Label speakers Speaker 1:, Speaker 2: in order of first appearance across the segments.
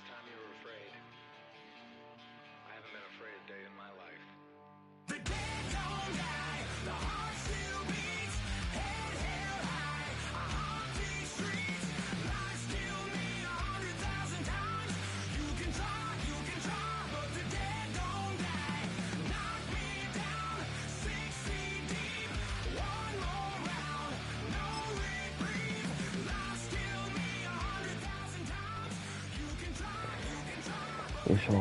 Speaker 1: time you were afraid. I haven't been afraid a day in my life.
Speaker 2: The dead don't die, the heart still beats, head held high, I haunt these streets, lies kill me 100,000 times. You can try, but the dead don't die. Knock me down, 6 feet deep, one more round, no reprieve. Lies kill me 100,000 times. You can try, but
Speaker 3: よいしょ。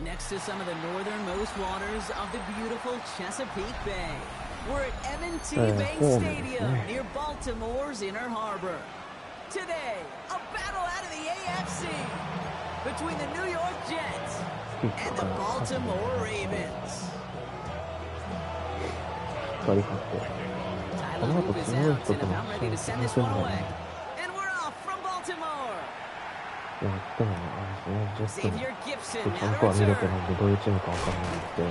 Speaker 4: Next to some of the northernmost waters of the beautiful Chesapeake Bay, we're at M&T Bank Stadium near Baltimore's Inner Harbor. Today, a battle out of the AFC between the New York Jets and the Baltimore Ravens. Tyler Loop is out and about ready to send this one away. And we're off from Baltimore.
Speaker 3: いや、でもあれですね、ジェット
Speaker 4: Xavier Gipson
Speaker 3: ちゃん
Speaker 4: now
Speaker 3: とは見れて
Speaker 4: return.
Speaker 3: ないんで、どういうチームかわからないので、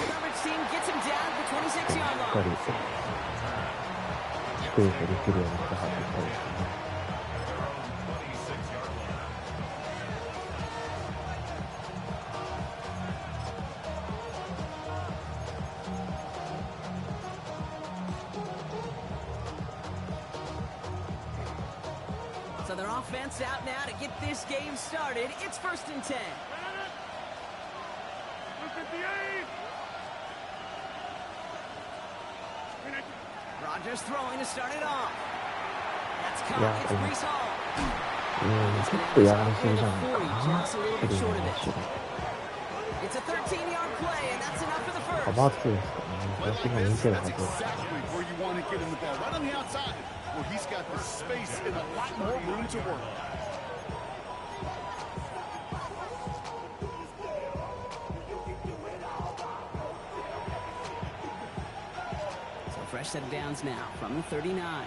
Speaker 4: Coverage team gets him down at the 26-yard
Speaker 3: しっか
Speaker 4: line.
Speaker 3: り低いとできるようにして入っていきたいですね。
Speaker 4: So their offense out now to get this game started. It's 1st and 10. Rodgers throwing to start it off. That's caught. It's Breece Hall.
Speaker 3: ちょっとやられすぎじゃないかな。
Speaker 4: Just a little bit short of it. It's a 13-yard play, and that's enough for the
Speaker 3: カ
Speaker 4: first.
Speaker 3: バー2ですかね。私が見てるはずです。
Speaker 5: exactly where you want to get in the ball, right on the outside, where he's got the space and a lot more room to work.
Speaker 4: So fresh set of downs now from the 39.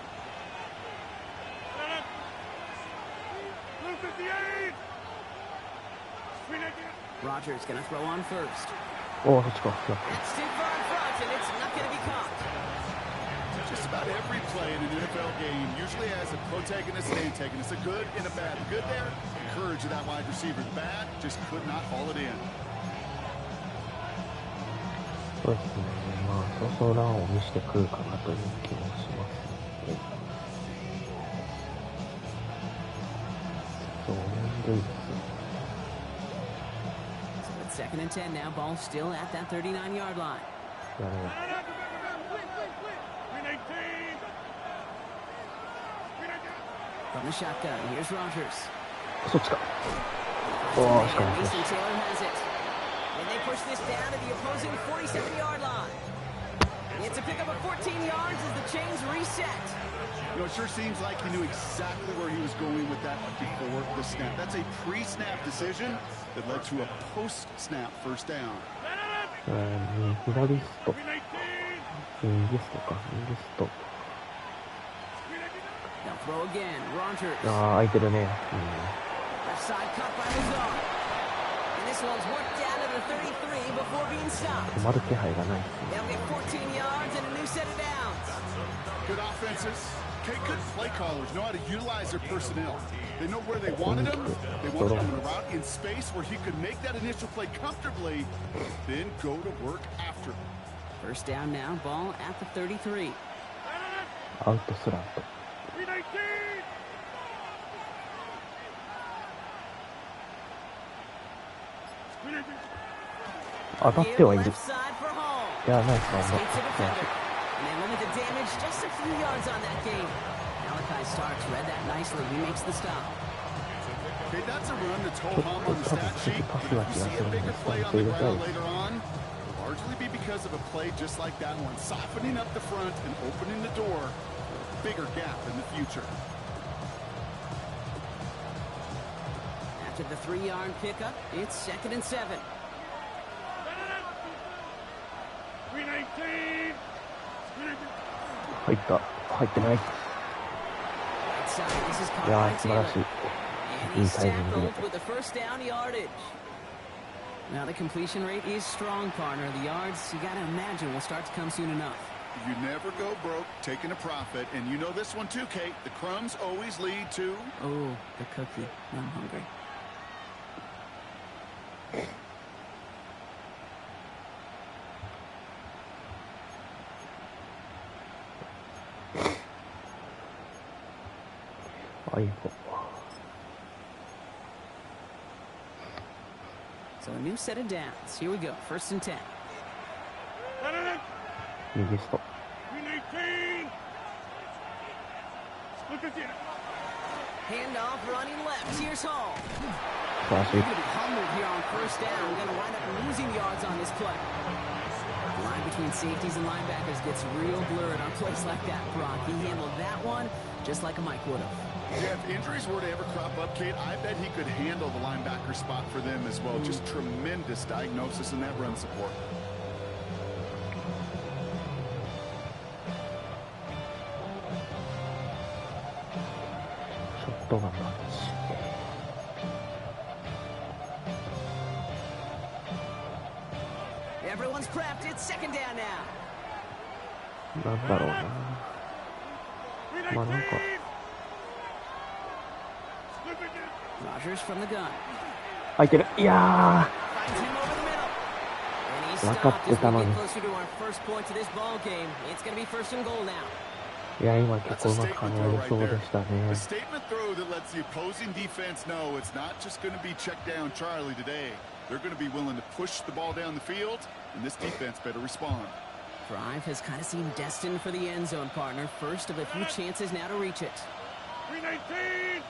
Speaker 4: Rodgers gonna throw on first.
Speaker 3: おお、そっちか。
Speaker 4: That's too far in front, and it's not gonna be caught.
Speaker 5: Just about every play in an NFL game usually has a protagonist and antagonist, a good and a bad. The good there, courage of that wide receiver. The bad, just could not haul it in.
Speaker 3: そうですね。まあ、そうそうランを見せてくるかなという気もしますね。そうです。
Speaker 4: So it's 2nd and 10 now. Ball still at that 39-yard line.
Speaker 3: なるほど。
Speaker 4: From the shotgun, here's Rodgers.
Speaker 3: そっちか。おお、しかも。
Speaker 4: Mason Taylor has it. And they push this down to the opposing 47-yard line. It's a pickup of 14 yards as the chains reset.
Speaker 5: You know, it sure seems like he knew exactly where he was going with that before the snap. That's a pre-snap decision that led to a post-snap first down.
Speaker 3: 左スト。右ストか。右スト。
Speaker 4: Now throw again, Rodgers.
Speaker 3: ああ、空いてるね。
Speaker 4: Left side cut by Lazar. And this one's worked down to the 33 before being stopped.
Speaker 3: 止まる気配がない。
Speaker 4: They'll get 14 yards and a new set of downs.
Speaker 5: Good offenses. Okay, good play callers know how to utilize their personnel. They know where they wanted him. They wanted him in a route in space where he could make that initial play comfortably, then go to work after.
Speaker 4: First down now, ball at the 33.
Speaker 3: アウトスラント。 当たってはいる。いや、ナイス頑張った。
Speaker 4: And they limit the damage just a few yards on that game. Malachi Starks read that nicely. He makes the stop.
Speaker 5: Okay, that's a run that's ho hum on the stat sheet. But if you see a bigger play on the ground later on, because of a play just like that one, softening up the front and opening the door, bigger gap in the future.
Speaker 4: After the 3-yard pickup, it's 2nd and 7.
Speaker 3: 入った。入ってない。い
Speaker 4: This is caught
Speaker 3: や
Speaker 4: by
Speaker 3: ー、素晴ら
Speaker 4: Taylor.
Speaker 3: しい。
Speaker 4: And
Speaker 3: い
Speaker 4: he's
Speaker 3: いタイミング
Speaker 4: tackled
Speaker 3: で。
Speaker 4: with the first down yardage. Now the completion rate is strong, partner. The yards, you gotta imagine, will start to come soon enough.
Speaker 5: You never go broke taking a profit, and you know this one too, Kate. The crumbs always lead to...
Speaker 4: Oh, the cookie. I'm hungry. So a new set of downs. Here we go. 1st and 10.
Speaker 3: 右スト。
Speaker 4: Handoff running left. Here's Hall.
Speaker 3: 素晴らしい。
Speaker 4: He's gonna be humbled here on 1st down. Gonna wind up losing yards on this play. The line between safeties and linebackers gets real blurred on plays like that, Brock. He handled that one just like a Mike would have.
Speaker 5: Yeah, if injuries were to ever crop up, Kate, I bet he could handle the linebacker spot for them as well. Just tremendous diagnosis in that run support.
Speaker 4: Everyone's prepped. It's 2nd down now.
Speaker 3: なんだろうな。まあなんか。
Speaker 4: Rogers from the gun.
Speaker 3: 空いてる。いや
Speaker 4: Finds him over the middle. And he's
Speaker 3: ー。分か
Speaker 4: stopped
Speaker 3: って
Speaker 4: as
Speaker 3: た
Speaker 4: we
Speaker 3: のに。
Speaker 4: get closer to our first point to this ball game. It's going to be 1st and goal now.
Speaker 3: いや、今結構うまく跳ねれそうでしたね。
Speaker 5: A statement throw that lets the opposing defense know it's not just going to be check down Charlie today. They're going to be willing to push the ball down the field, and this defense better respond.
Speaker 4: Drive has kind of seemed destined for the end zone, partner. First of a few chances now to reach it.
Speaker 2: 319!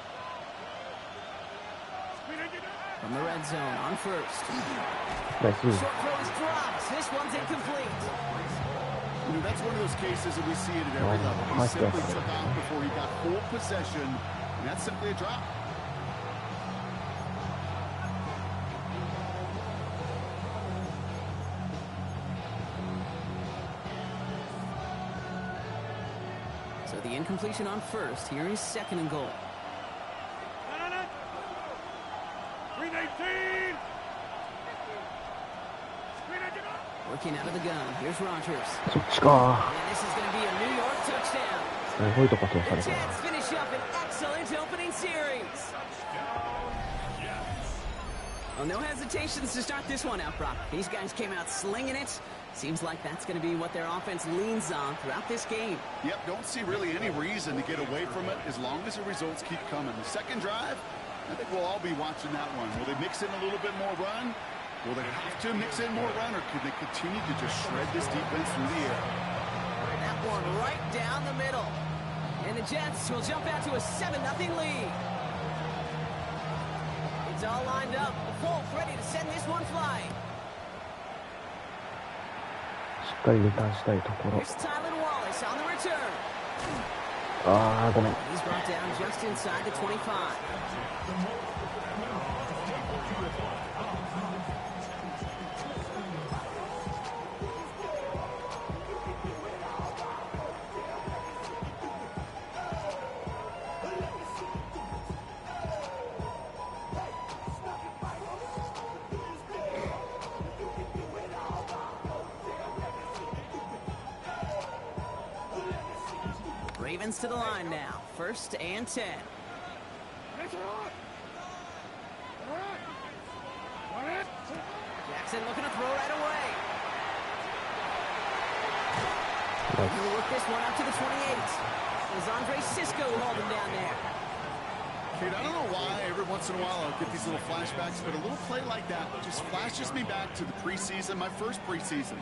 Speaker 4: From the red zone on 1st.
Speaker 3: ナイス。
Speaker 4: Short throw is dropped. This one's incomplete.
Speaker 5: You know, that's one of those cases that we see it at every level. He simply took off before he got full possession, and that's simply a drop.
Speaker 4: So the incompletion on 1st. Here is 2nd and goal.
Speaker 2: 319!
Speaker 4: Working out of the gun. Here's Rogers.
Speaker 3: そっちか。
Speaker 4: And this is going to be a New York touchdown.
Speaker 3: すごいとこ通さ
Speaker 4: The
Speaker 3: れたな。
Speaker 4: Jets finish up an excellent opening series. Well, no hesitations to start this one out, Brock. These guys came out slinging it. Seems like that's going to be what their offense leans on throughout this game.
Speaker 5: Yep, don't see really any reason to get away from it as long as the results keep coming. The second drive, I think we'll all be watching that one. Will they mix in a little bit more run? Will they have to mix in more run, or could they continue to just shred this defense through the air?
Speaker 4: That one right down the middle. And the Jets will jump out to a 7-0 lead. It's all lined up. Folk ready to send this one flying.
Speaker 3: しっかりリターンしたいところ。
Speaker 4: Here's Tyler Wallace on the return.
Speaker 3: あー、ごめん。
Speaker 4: He's brought down just inside the 25. Ravens to the line now. 1st and 10. Jackson looking to throw right away. He'll work this one out to the 28. As Andre Cisco hold him down there.
Speaker 5: Kate, I don't know why every once in a while I'll get these little flashbacks, but a little play like that just flashes me back to the preseason, my first preseason.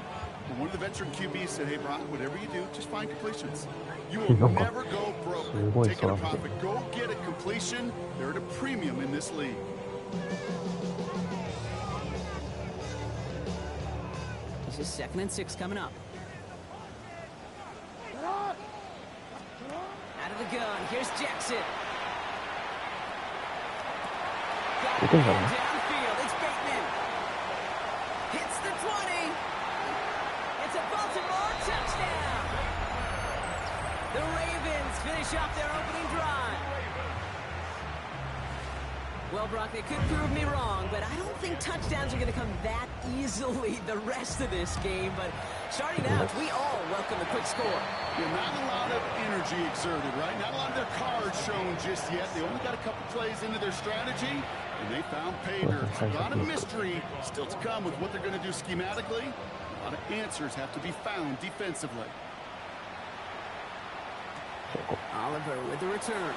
Speaker 5: When one of the veteran QBs said, hey, Brock, whatever you do, just find completions. You will never go broke taking a profit. Go get a completion. They're at a premium in this league.
Speaker 4: This is 2nd and 6 coming up. Out of the gun, here's Jackson. Downfield, it's Bateman. Hits the 20. It's a Baltimore touchdown. The Ravens finish off their opening drive. Well, Brock, they could prove me wrong, but I don't think touchdowns are going to come that easily the rest of this game. But starting out, we all welcome a quick score.
Speaker 5: Yeah, not a lot of energy exerted, right? Not a lot of their cards shown just yet. They only got a couple plays into their strategy, and they found pay dirt. A lot of mystery still to come with what they're going to do schematically. A lot of answers have to be found defensively.
Speaker 4: Oliver with the return.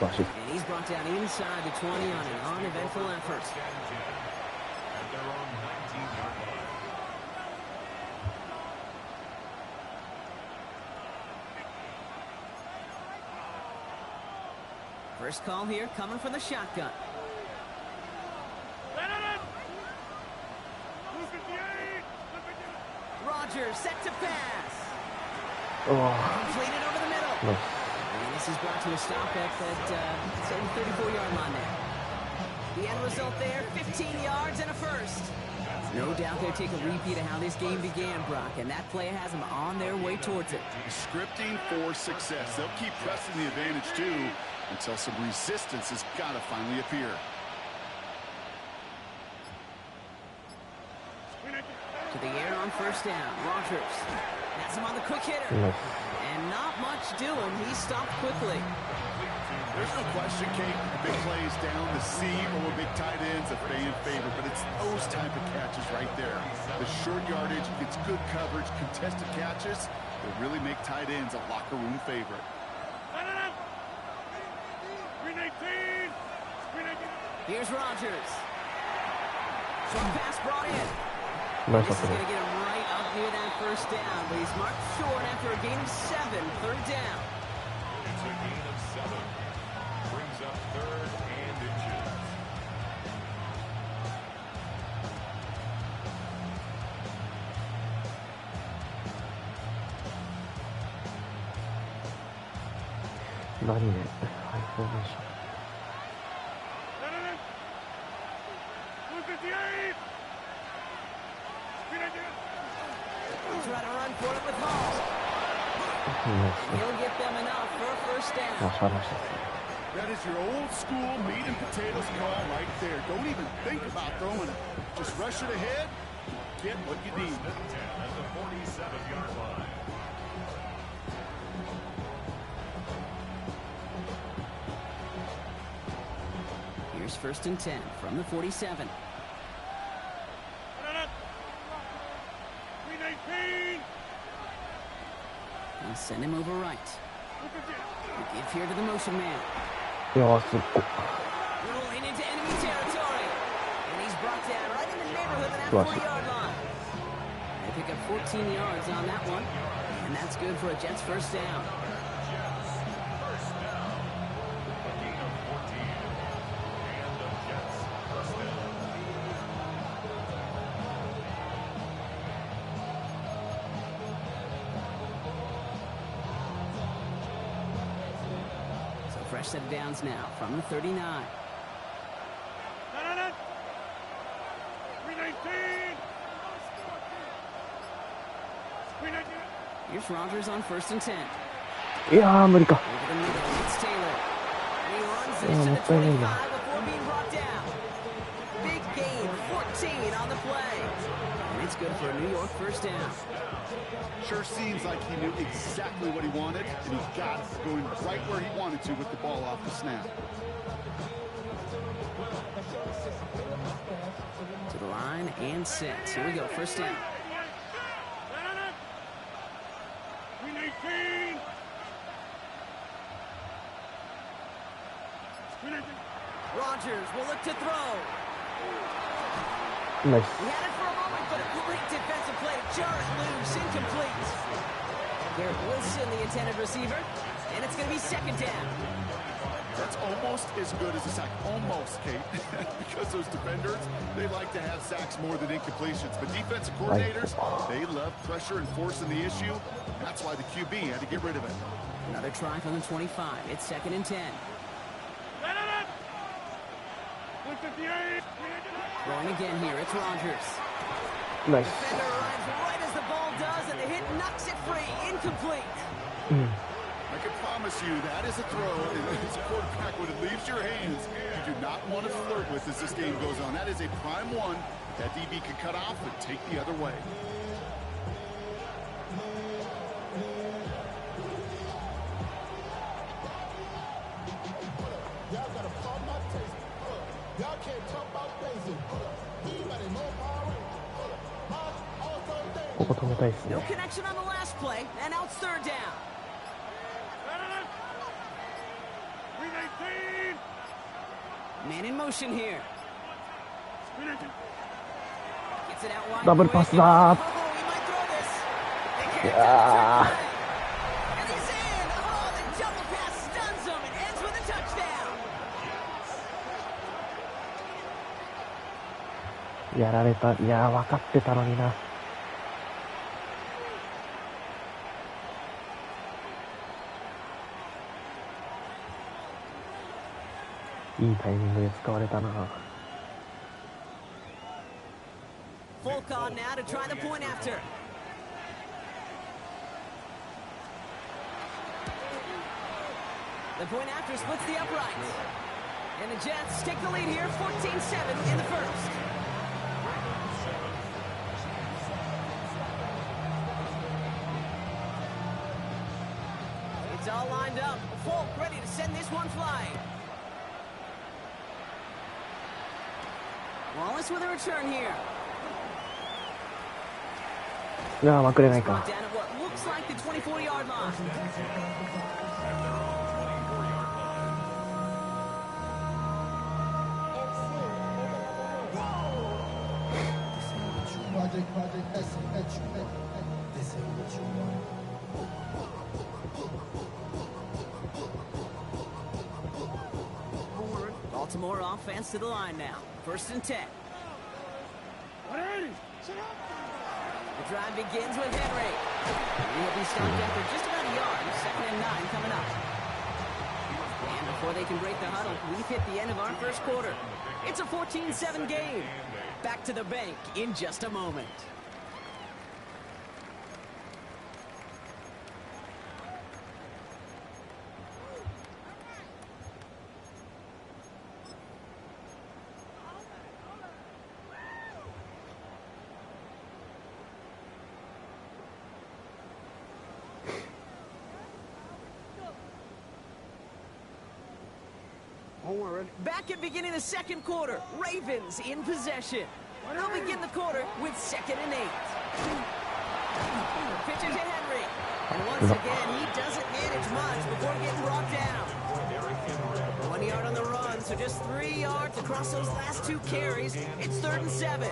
Speaker 4: And he's brought down inside the 20 on an uneventful effort. First call here coming from the shotgun. Rodgers set to pass. Completed over the middle. And this is brought to a stop at that 34-yard line there. The end result there, 15 yards and a first. No doubt they'll take a repeat of how this game began, Brock, and that play has them on their way towards it.
Speaker 5: Scripting for success. They'll keep pressing the advantage, too, until some resistance has got to finally appear.
Speaker 4: To the air on first down. Rodgers has him on the quick hitter. And not much doing. He stopped quickly.
Speaker 5: There's no question, Kate, big plays down the seam or big tight ends a fan favorite, but it's those type of catches right there. The short yardage, it's good coverage, contested catches that really make tight ends a locker room favorite.
Speaker 4: Here's Rodgers. Short pass brought in.
Speaker 3: Nice
Speaker 4: This is going to get him right up near that first down, but he's marked short after a gain of 7, third down.
Speaker 2: It's a gain of 7. Brings up 3rd and inches.
Speaker 3: 何でハイフォーメーション。
Speaker 4: He's trying to run for it with Hall. He'll get them enough for a first down.
Speaker 5: That is your old school meat and potatoes call right there. Don't even think about throwing it. Just rush it ahead, get what you need.
Speaker 2: At the 47-yard line.
Speaker 4: Here's 1st and 10 from the 47. He'll send him over right. He'll give here to the motion man. Rolling into enemy territory. And he's brought down right in the neighborhood of that 40-yard line. They pick up 14 yards on that one. And that's good for a Jets first down. Fresh set of downs now from the 39. Here's Rodgers on 1st and 10.
Speaker 3: いやー無理か。
Speaker 4: Over the middle, it's Taylor. And he runs this to the 25 before being brought down. Big gain, 14 on the play. And it's good for a New York first down.
Speaker 5: Sure seems like he knew exactly what he wanted, and he got it, going right where he wanted to with the ball off the snap.
Speaker 4: To the line and set. Here we go, first down. Rodgers will look to throw.
Speaker 3: Nice.
Speaker 4: He had it for a moment, but a great defensive play. Jarrett loose, incomplete. Garrett Wilson, the intended receiver, and it's going to be 2nd down.
Speaker 5: That's almost as good as a sack. Almost, Kate. Because those defenders, they like to have sacks more than incompletions. But defensive coordinators, they love pressure and forcing the issue. That's why the QB had to get rid of it.
Speaker 4: Another try from the 25. It's 2nd and 10. Going again here. It's Rodgers.
Speaker 3: Nice.
Speaker 4: Defender arrives right as the ball does, and the hit knocks it free. Incomplete.
Speaker 5: I can promise you that is a throw as a quarterback when it leaves your hands. You do not want to flirt with as this game goes on. That is a prime one that DB can cut off and take the other way.
Speaker 6: Y'all gotta pop my taste. Y'all can't talk about basic. Anybody know power? Also
Speaker 3: ここ止めたいです
Speaker 4: No
Speaker 3: ね。
Speaker 4: connection on the last play, and out 3rd down. Man in motion here. Gets it out wide.
Speaker 3: ダブルパスだ
Speaker 4: Oh, he might throw this. They
Speaker 3: ー。い
Speaker 4: can't
Speaker 3: や
Speaker 4: and he's in. Oh, the double pass stuns him and ends with a touchdown.
Speaker 3: ー、やられた。いやー、分かってたのにな。いいタイミングで使われたな。
Speaker 4: Folk on now to try the point after. The point after splits the uprights. And the Jets take the lead here, 14-7 in the first. It's all lined up. Folk ready to send this one flying. Wallace with a return here.
Speaker 3: いやー、まくれない
Speaker 4: Brought
Speaker 3: か。
Speaker 4: down at what looks like the 24-yard line.
Speaker 6: Project S. This ain't what you want.
Speaker 4: Baltimore offense to the line now. 1st and 10. The drive begins with Henry. He'll be stopped after just about a yard. 2nd and 9 coming up. And before they can break the huddle, we've hit the end of our first quarter. It's a 14-7 game. Back to the bank in just a moment. Back at beginning of the 2nd quarter, Ravens in possession. They'll begin the quarter with 2nd and 8. Pitch it to Henry. And once again, he doesn't manage much before getting brought down. 1 yard on the run, so just 3 yards across those last 2 carries. It's 3rd and 7.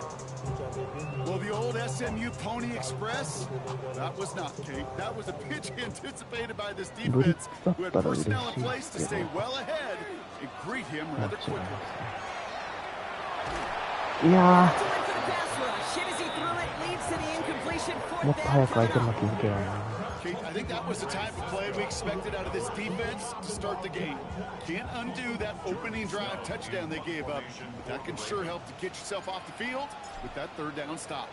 Speaker 5: Well, the old SMU Pony Express, that was not, Kate. That was a pitch anticipated by this defense who had personnel in place to stay well ahead and greet him rather quickly.
Speaker 3: いや
Speaker 4: To win for the pass rush. Hit as he threw it, leads to the incompletion.
Speaker 3: ー、もっ
Speaker 4: 4th
Speaker 3: と早
Speaker 4: down
Speaker 3: く相手
Speaker 4: coming
Speaker 3: の
Speaker 4: up.
Speaker 3: 気づけよな。
Speaker 5: Kate, I think that was the type of play we expected out of this defense to start the game. Can't undo that opening drive touchdown they gave up, but that can sure help to get yourself off the field with that 3rd down stop.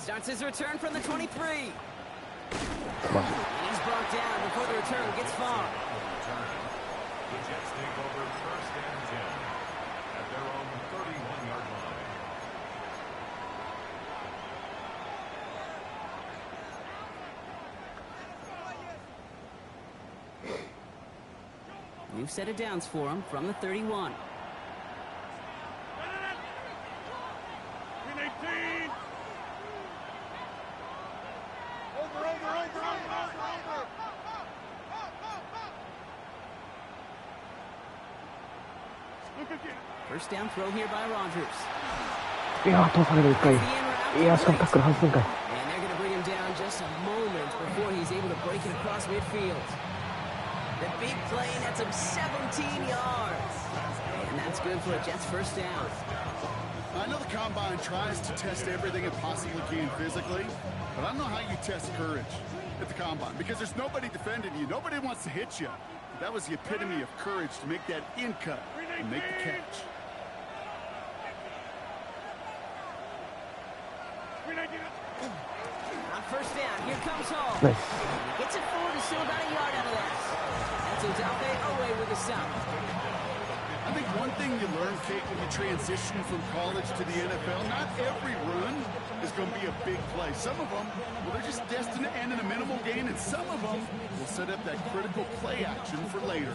Speaker 4: Starts his return from the 23.
Speaker 3: マジ
Speaker 4: He's brought down before the return gets far.
Speaker 7: The Jets take over 1st and 10 at their own 31-yard line.
Speaker 4: New set of downs for him from the 31. First down throw here by Rodgers.
Speaker 3: いやー、通される1回。いやー、しかもタックル外すんかい。
Speaker 4: And they're going to bring him down just a moment before breaking across midfield. The big play nets him 17 yards. And that's good for a Jets first down.
Speaker 5: I know the Combine tries to test everything it possibly can physically, but I don't know how you test courage at the Combine because there's nobody defending you. Nobody wants to hit you. That was the epitome of courage to make that in cut and make the catch.
Speaker 4: On first down, here comes Hall.
Speaker 3: Nice.
Speaker 4: Gets it forward and still about a yard out of that. That's Ozalbe away with a stop.
Speaker 5: I think one thing you learn, Kate, when you transition from college to the NFL, not every run is going to be a big play. Some of them, well, they're just destined to end in a minimal gain, and some of them will set up that critical play action for later.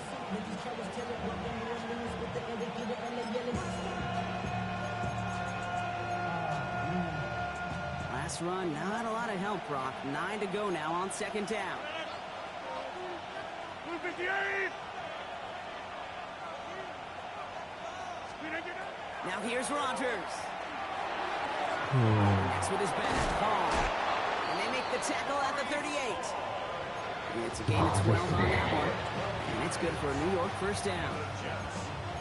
Speaker 4: Last run, not a lot of help, Brock. 9 to go now on second down. Now here's Rodgers. Next with his back, Hall. And they make the tackle at the 38. And it's a gain of 12 on that one. And it's good for a New York first down.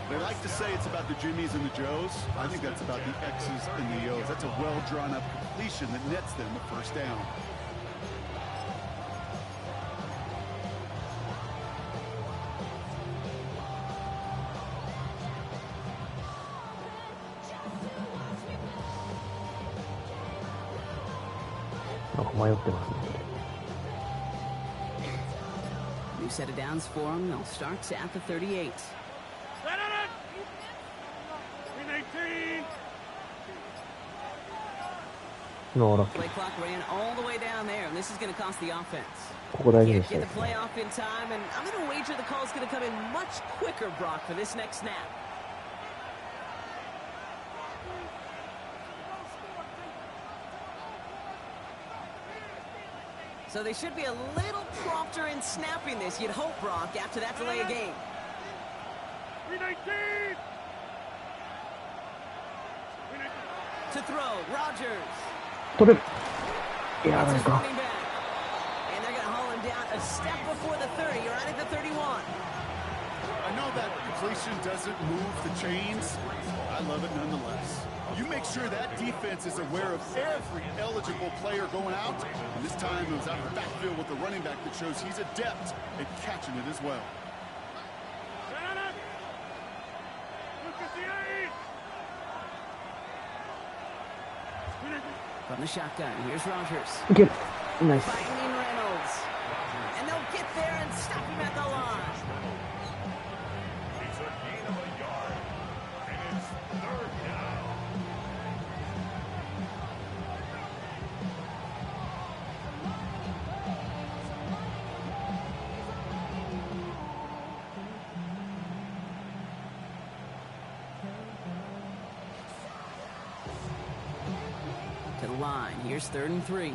Speaker 5: They like to say it's about the Jimmies and the Joes. I think that's about the X's and the O's. That's a well-drawn-up completion that nets them a first down.
Speaker 4: New set of downs for them. They'll start at the 38. Play clock ran all the way down there, and this is going to cost the offense. Can't get the play off in time, and I'm going to wager the call's going to come in much quicker, Brock, for this next snap. So they should be a little prompter in snapping this, you'd hope, Brock, after that delay of game. To throw, Rodgers.
Speaker 3: Put it. Yeah,
Speaker 4: That's
Speaker 3: there
Speaker 4: his
Speaker 3: you go.
Speaker 4: running back. And they're going to haul him down a step before the 30. You're right at the 31.
Speaker 5: I know that completion doesn't move the chains. I love it nonetheless. You make sure that defense is aware of every eligible player going out. And this time it was out of the backfield with the running back that shows he's adept at catching it as well.
Speaker 4: From the shotgun, here's Rodgers.
Speaker 3: Get it. Nice.
Speaker 4: Finding Reynolds. And they'll get there and stop him at the line.
Speaker 7: It's a gain of a yard. And it's third down.
Speaker 4: To the line, here's 3rd and 3.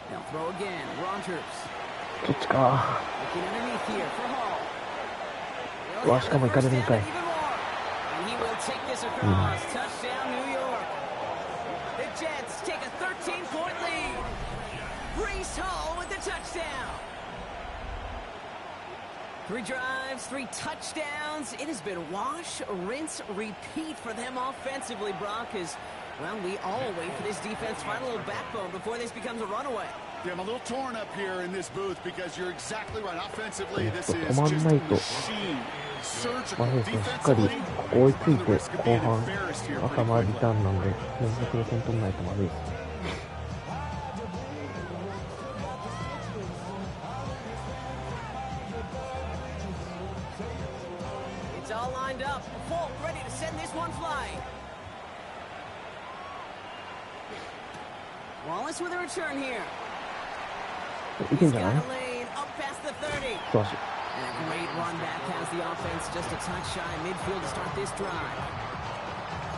Speaker 4: They'll throw again. Rodgers.
Speaker 3: そっちか。
Speaker 4: Looking underneath here for Hall.
Speaker 3: うわ、しかも行かれるんかい。
Speaker 4: And he will take this across. Touchdown, New York. The Jets take a 13-point lead. Breece Hall with the touchdown. 3 drives, 3 touchdowns. It has been wash, rinse, repeat for them offensively, Brock, as, well, we all wait for this defense to find a little backbone before this becomes a runaway.
Speaker 5: Yeah, I'm a little torn up here in this booth because you're exactly right. Offensively, this is
Speaker 3: 止ま
Speaker 5: just
Speaker 3: んない
Speaker 5: a
Speaker 3: と
Speaker 5: machine.
Speaker 3: ま
Speaker 5: Surgical
Speaker 3: ずですね、しっかり
Speaker 5: defensively.
Speaker 3: ここ追いついて
Speaker 5: Risk of
Speaker 3: 後
Speaker 5: being
Speaker 3: 半
Speaker 5: embarrassed here
Speaker 3: 朝回
Speaker 5: pretty
Speaker 3: り
Speaker 5: quickly.
Speaker 3: ターンなんで連続で点取んないとまずいです。
Speaker 4: It's all lined up. Folk ready to send this one flying. Wallace with a return here.
Speaker 3: いけんじゃない？
Speaker 4: Got a lane up past the 30.
Speaker 3: 素晴らしい。
Speaker 4: And a great run back has the offense just a touch shy of midfield to start this drive.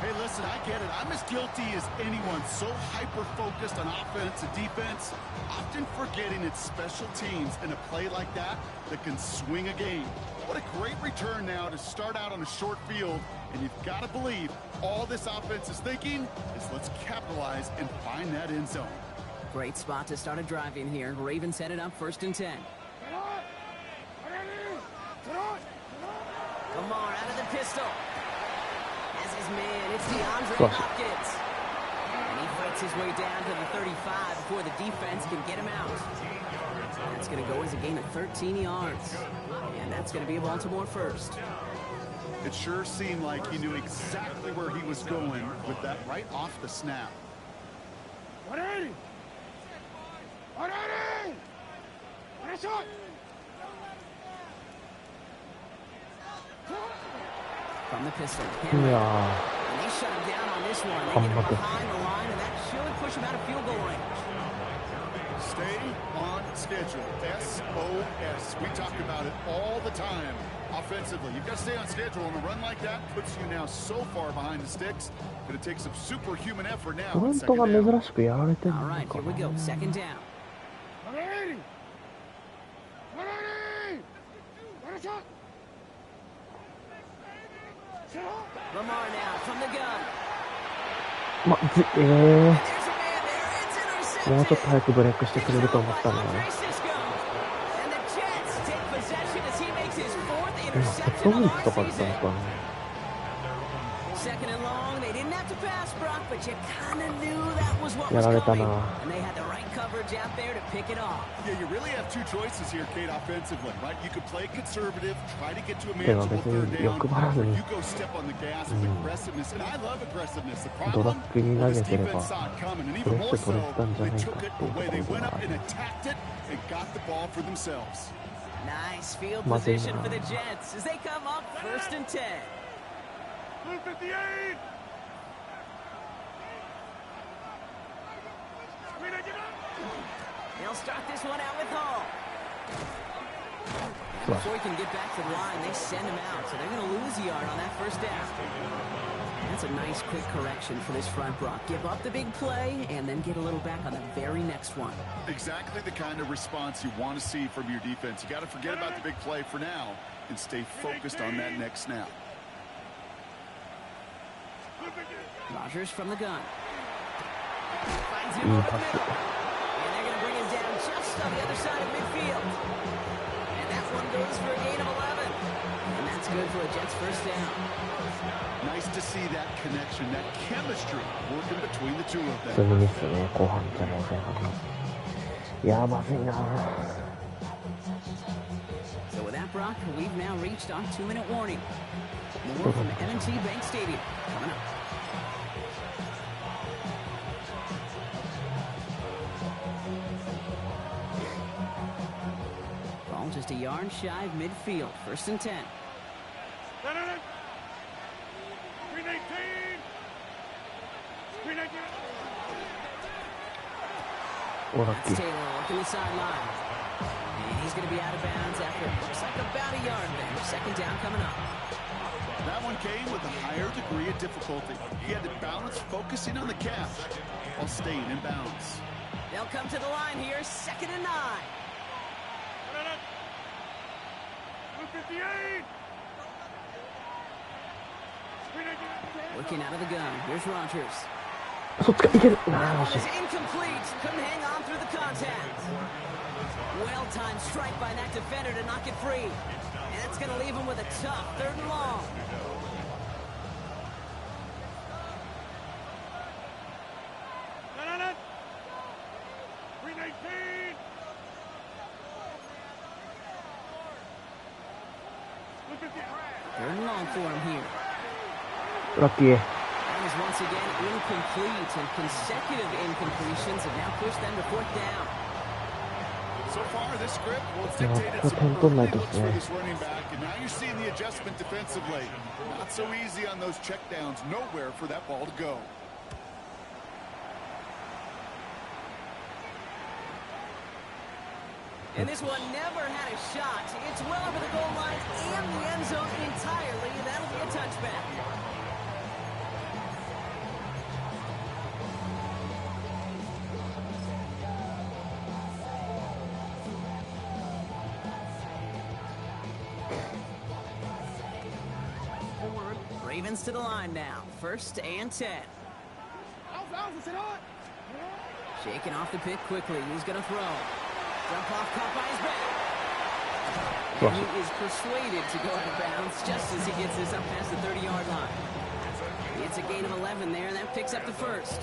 Speaker 5: Hey, listen, I get it. I'm as guilty as anyone. So hyper-focused on offense and defense, often forgetting it's special teams in a play like that that can swing a game. What a great return now to start out on a short field. And you've got to believe all this offense is thinking is let's capitalize and find that end zone.
Speaker 4: Great spot to start a drive in here. Ravens headed up 1st and 10. Lamar out of the pistol. As his man, it's DeAndre Hopkins. And he fights his way down to the 35 before the defense can get him out. That's going to go as a gain of 13 yards. And that's going to be a Baltimore first.
Speaker 5: It sure seemed like he knew exactly where he was going with that right off the snap.
Speaker 6: 180! 180! What a shot!
Speaker 4: From the pistol. And they shut him down on this one. They get him behind the line, and that should push him out of field goal range.
Speaker 5: Stay on schedule. SOS. We talk about it all the time. Offensively, you've got to stay on schedule, and a run like that puts you now so far behind the sticks. Going to take some superhuman effort now.
Speaker 3: All right,
Speaker 4: here we go. 2nd down.
Speaker 6: 180! 180! What a shot!
Speaker 4: Lamar now from the gun.
Speaker 3: もうちょっ
Speaker 4: There's a man there. It's intercepted.
Speaker 3: と早くブレイクしてくれると思ったんだよ
Speaker 4: And
Speaker 3: ね。
Speaker 4: the Jets take possession as he makes his 4th
Speaker 3: ヘッド
Speaker 4: interception
Speaker 3: ホン
Speaker 4: of
Speaker 3: と
Speaker 4: our
Speaker 3: かだったの
Speaker 4: season.
Speaker 3: かな。
Speaker 4: 2nd and long. They didn't have to pass, Brock, but you kind of knew that was what
Speaker 3: や
Speaker 4: was
Speaker 3: られた
Speaker 4: coming.
Speaker 3: な。
Speaker 4: And they had the right coverage out there to pick it off.
Speaker 5: Yeah, you really have two choices here, Kate, offensively, right? You could play conservative, try to get to a
Speaker 3: でも
Speaker 5: manageable
Speaker 3: 別
Speaker 5: third
Speaker 3: に
Speaker 5: down,
Speaker 3: 欲張らず
Speaker 5: or
Speaker 3: に
Speaker 5: you go step on the gas with aggressiveness, and I love aggressiveness. The
Speaker 3: ドラ
Speaker 5: problem,
Speaker 3: ッグに
Speaker 5: well,
Speaker 3: 投
Speaker 5: this
Speaker 3: げてれば
Speaker 5: defense saw it coming, and
Speaker 3: プ
Speaker 5: even
Speaker 3: レッ
Speaker 5: more
Speaker 3: シャー取れ
Speaker 5: so,
Speaker 3: てたんじゃ
Speaker 5: they
Speaker 3: ないか
Speaker 5: took
Speaker 3: って
Speaker 5: it
Speaker 3: いうと
Speaker 5: away.
Speaker 3: こ
Speaker 5: They
Speaker 3: ろ
Speaker 5: went
Speaker 3: が
Speaker 5: up
Speaker 3: ある
Speaker 5: and attacked it and got the ball for themselves.
Speaker 4: Nice field
Speaker 3: まずいな。
Speaker 4: position for the Jets as they come up 1st and 10.
Speaker 6: Blue 58!
Speaker 4: They'll start this one out with Hall. And before he can get back to the line, they send him out. So they're going to lose a yard on that 1st down. That's a nice quick correction for this front, Brock. Give up the big play and then get a little back on the very next one.
Speaker 5: Exactly the kind of response you want to see from your defense. You got to forget about the big play for now and stay focused on that next snap.
Speaker 4: Rodgers from the gun. Finds him over the middle. And they're going to bring him down just on the other side of midfield. And that one goes for a gain of 11. And that's good for a Jets 1st down.
Speaker 5: Nice to see that connection, that chemistry working between the two of
Speaker 3: 普通
Speaker 5: them.
Speaker 3: にですね、後半じゃない前半の。いやー、まずいな。
Speaker 4: So with that, Brock, we've now reached our 2-minute warning. More from M&T Bank Stadium coming up. Ball just a yard shy of midfield. 1st and 10.
Speaker 3: おラッキ
Speaker 4: That's
Speaker 3: ー。
Speaker 4: Taylor working the sideline. And he's going to be out of bounds after it looks like about a yard there. 2nd down coming up.
Speaker 5: That one came with a higher degree of difficulty. He had to balance focusing on the catch while staying in bounds.
Speaker 4: They'll come to the line here. 2nd and 9.
Speaker 6: Blue 58!
Speaker 4: Working out of the gun. Here's Rodgers.
Speaker 3: そっちか、いける。あ
Speaker 4: That
Speaker 3: ー、惜
Speaker 4: one
Speaker 3: しい
Speaker 4: is。incomplete. Couldn't hang on through the contact. Well-timed strike by that defender to knock it free. And it's going to leave him with a tough 3rd and long. Third and long for him here.
Speaker 3: ラッキー。
Speaker 4: That is once again incomplete, and consecutive incompletions have now pushed them to 4th down.
Speaker 5: So far, this script will
Speaker 3: Yeah,
Speaker 5: dictate
Speaker 3: but
Speaker 5: some
Speaker 3: don't
Speaker 5: early
Speaker 3: like
Speaker 5: looks
Speaker 3: this,
Speaker 5: for
Speaker 3: yeah.
Speaker 5: this running back, and now you're seeing the adjustment defensively. Not so easy on those checkdowns. Nowhere for that ball to go.
Speaker 4: And this one never had a shot. It's well over the goal line and the end zone entirely, and that'll be a touchback. Ravens to the line now. 1st and 10. Shaking off the pick quickly. He's going to throw. Jump off, caught by his back. And he is persuaded to go out of bounds just as he gets this up past the 30-yard line. It's a gain of 11 there, and that picks up the 1st.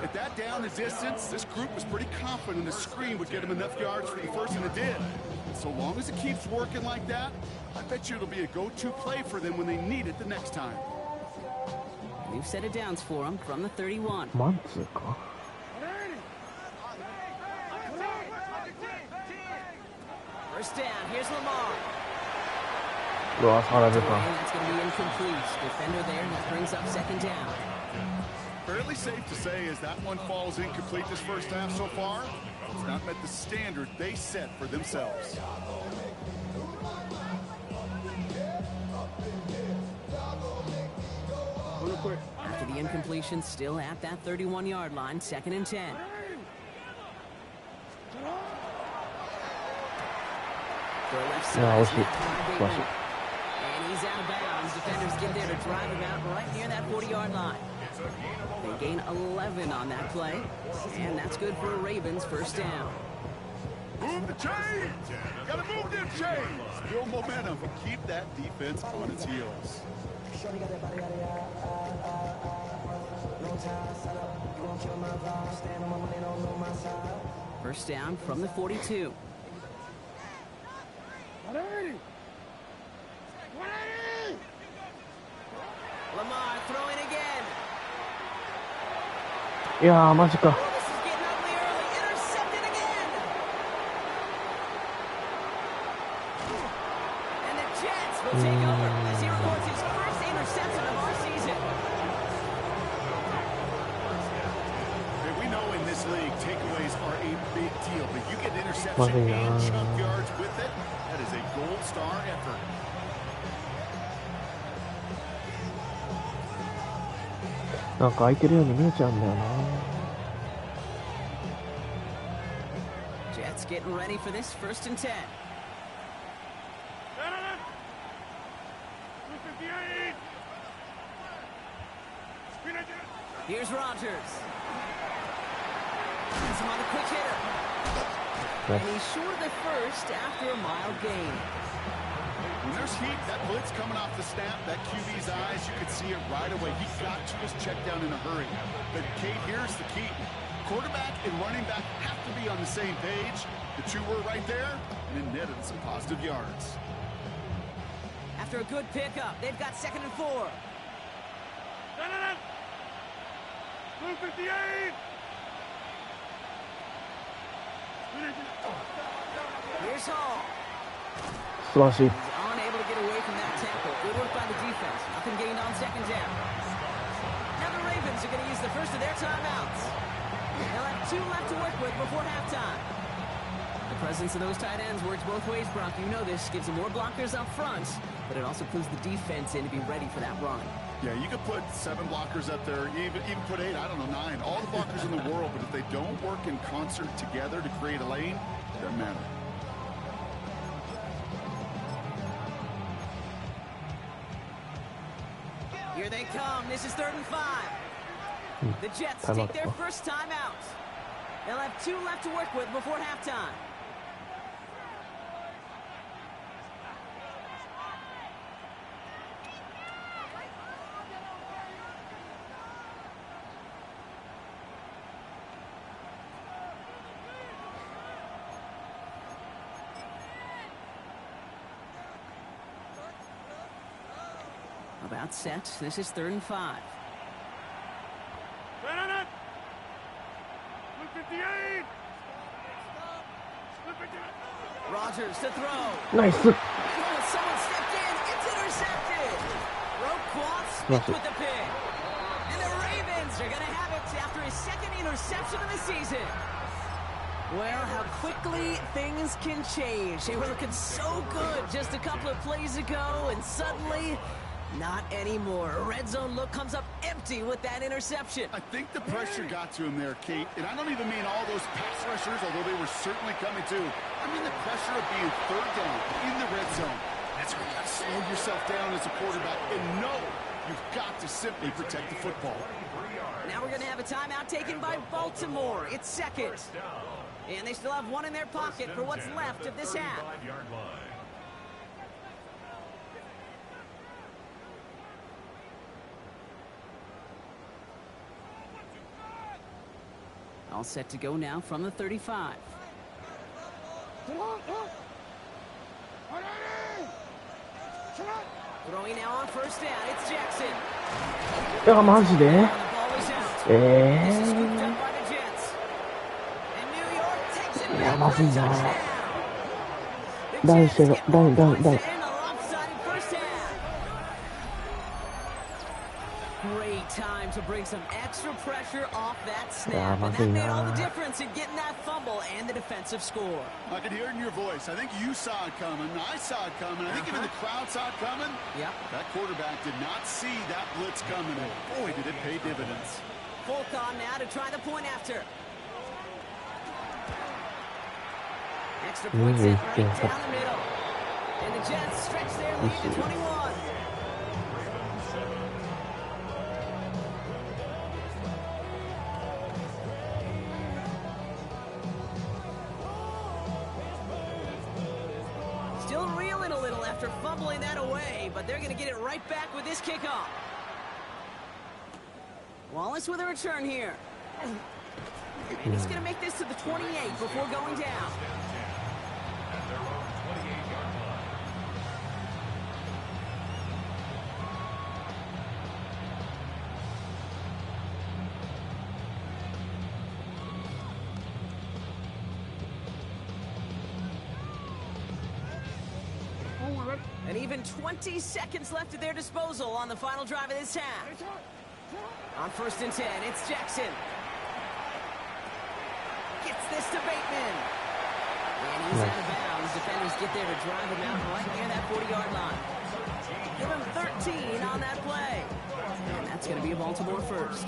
Speaker 5: At that down and distance, this group was pretty confident the screen would get him enough yards for the 1st, and it did. So long as it keeps working like that, I bet you it'll be a go-to play for them when they need it the next time.
Speaker 4: New set of downs for him from the 31.
Speaker 3: マンツーか。
Speaker 4: 1st down, here's Lamar.
Speaker 3: うわ、触られた。
Speaker 4: And that's going to be incomplete. Defender there, that brings up 2nd down.
Speaker 5: Fairly safe to say as that one falls incomplete this first half so far, it's not met the standard they set for themselves.
Speaker 4: After the incompletion, still at that 31-yard line, 2nd and 10. For a left
Speaker 3: Yeah,
Speaker 4: side,
Speaker 3: we'll see. We'll see.
Speaker 4: and he's out of bounds. Defenders get there to drive him out right near that 40-yard line. They gain 11 on that play, and that's good for a Ravens 1st down.
Speaker 5: Move the chains! Gotta move them chains! Build momentum and keep that defense on its heels.
Speaker 4: First down from the 42. Lamar throwing again.
Speaker 3: いやー、マジか。
Speaker 4: This is getting ugly early. Intercepted again. And the Jets will take over as he records his 1st interception of our season.
Speaker 5: Hey, we know in this league, takeaways are a big deal, but you get interception
Speaker 3: Well,
Speaker 5: and chunk yards with it, that is a gold star effort.
Speaker 3: なんか空いてるように見えちゃうんだよな。
Speaker 4: Jets getting ready for this 1st and 10. Here's Rodgers. He's him on the quick hitter. And he's short of the 1st after a mild gain.
Speaker 5: When there's heat, that blitz coming off the snap, that QB's eyes, you could see it right away. He got to his check down in a hurry. But Kate, here's the key. Quarterback and running back have to be on the same page. The two were right there, and it netted some positive yards.
Speaker 4: After a good pickup, they've got 2nd and 4.
Speaker 2: Blue 58!
Speaker 4: Here's Hall.
Speaker 3: 素晴らしい。
Speaker 4: He's unable to get away from that tackle. Good work by the defense. Nothing gained on 2nd down. Now the Ravens are going to use the 1st of their timeouts. They'll have 2 left to work with before halftime. The presence of those tight ends works both ways, Brock. You know this. Gives them more blockers up front, but it also clues the defense in to be ready for that run.
Speaker 5: Yeah, you could put 7 blockers up there, even put 8, I don't know, 9. All the blockers in the world, but if they don't work in concert together to create a lane, it doesn't matter.
Speaker 4: Here they come. This is 3rd and 5. The Jets take their 1st timeout. They'll have 2 left to work with before halftime. About set. This is 3rd and 5. Rodgers to throw.
Speaker 3: ナイス。
Speaker 4: Oh, someone stepped in. It's intercepted. Roquan Smith with the pick. And the Ravens are going to have it after his 2nd interception of the season. Well, how quickly things can change. They were looking so good just a couple of plays ago, and suddenly, not anymore. A red zone look comes up empty with that interception.
Speaker 5: I think the pressure got to him there, Kate. And I don't even mean all those pass rushers, although they were certainly coming too. I mean the pressure of being 3rd down in the red zone. That's where you got to slow yourself down as a quarterback and know You've got to simply protect the football.
Speaker 4: Now we're going to have a timeout taken by Baltimore. It's second. And they still have one in their pocket for what's left of this half. All set to go now from the 35. Throwing now on first down. It's Jackson.
Speaker 3: いや、マジで
Speaker 4: The ball is out. This is scooped up by the Jets. And New York takes it
Speaker 3: いや、
Speaker 4: back
Speaker 3: ま
Speaker 4: for
Speaker 3: ずい
Speaker 4: a
Speaker 3: な。
Speaker 4: touchdown. The
Speaker 3: 大
Speaker 4: Jets
Speaker 3: してる、
Speaker 4: get more
Speaker 3: 大。
Speaker 4: points and a lopsided first half. Great time to bring some extra pressure off that snap. And that made all the difference in getting that fumble and the defensive score.
Speaker 5: I could hear it in your voice. I think you saw it coming. I saw it coming. I think even the crowd saw it coming.
Speaker 4: Yep.
Speaker 5: That quarterback did not see that blitz coming. And boy, did it pay dividends.
Speaker 4: Full con now to try the point after. Extra point set right down the middle. And the Jets stretch their lead to 21. Still reeling a little after fumbling that away, but they're going to get it right back with this kickoff. Wallace with a return here. And he's going to make this to the 28 before going down. And even 20 seconds left at their disposal on the final drive of this half. On first and 10, it's Jackson. Gets this to Bateman. And he's out of bounds. Defenders get there to drive him out right near that 40-yard line. Give him 13 on that play. And that's going to be a Baltimore first.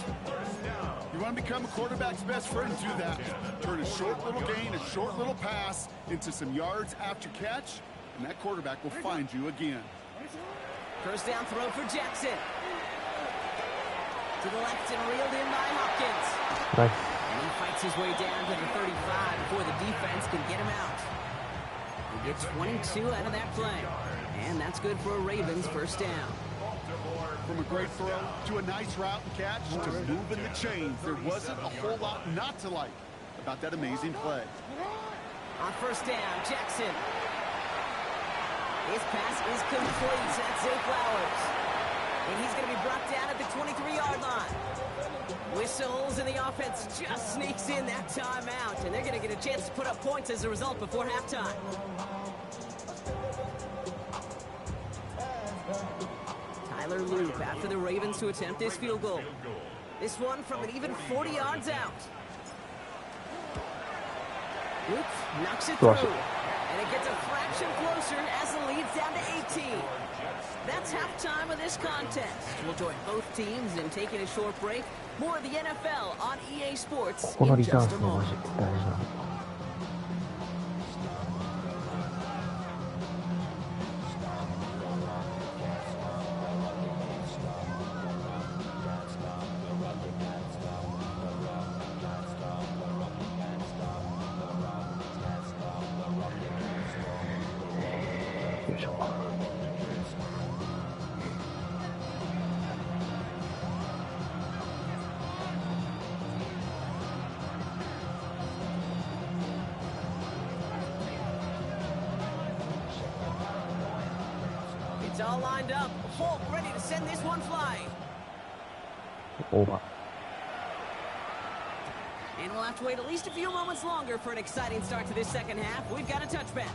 Speaker 5: You want to become a quarterback's best friend? Do that. Turn a short little gain, a short little pass into some yards after catch, and that quarterback will find you again.
Speaker 4: First down throw for Jackson. To the left and reeled in by Hopkins.
Speaker 3: Nice.
Speaker 4: And he fights his way down to the 35 before the defense can get him out. He gets 22 out of that play. And that's good for a Ravens first down.
Speaker 5: From a great throw to a nice route and catch to moving the chains, there wasn't a whole lot not to like about that amazing play.
Speaker 4: On first down, Jackson. His pass is complete. That's Zay Flowers. And he's going to be brought down at the 23-yard line. Whistles, and the offense just sneaks in that timeout. And they're going to get a chance to put up points as a result before halftime. Tyler Loop after the Ravens to attempt this field goal. This one from an even 40 yards out. Loop knocks it through. And it gets a fraction closer as the lead's down to 18. That's halftime of this contest. We'll join both teams in taking a short break. More of the NFL on EA Sports
Speaker 3: この
Speaker 4: in
Speaker 3: リターン
Speaker 4: just
Speaker 3: ス
Speaker 4: a
Speaker 3: もマ
Speaker 4: moment.
Speaker 3: ジで大事なの。よいしょ。
Speaker 4: It's all lined up. Folk ready to send this one flying.
Speaker 3: オーバー。
Speaker 4: And we'll have to wait at least a few moments longer for an exciting start to this second half. We've got a touchback.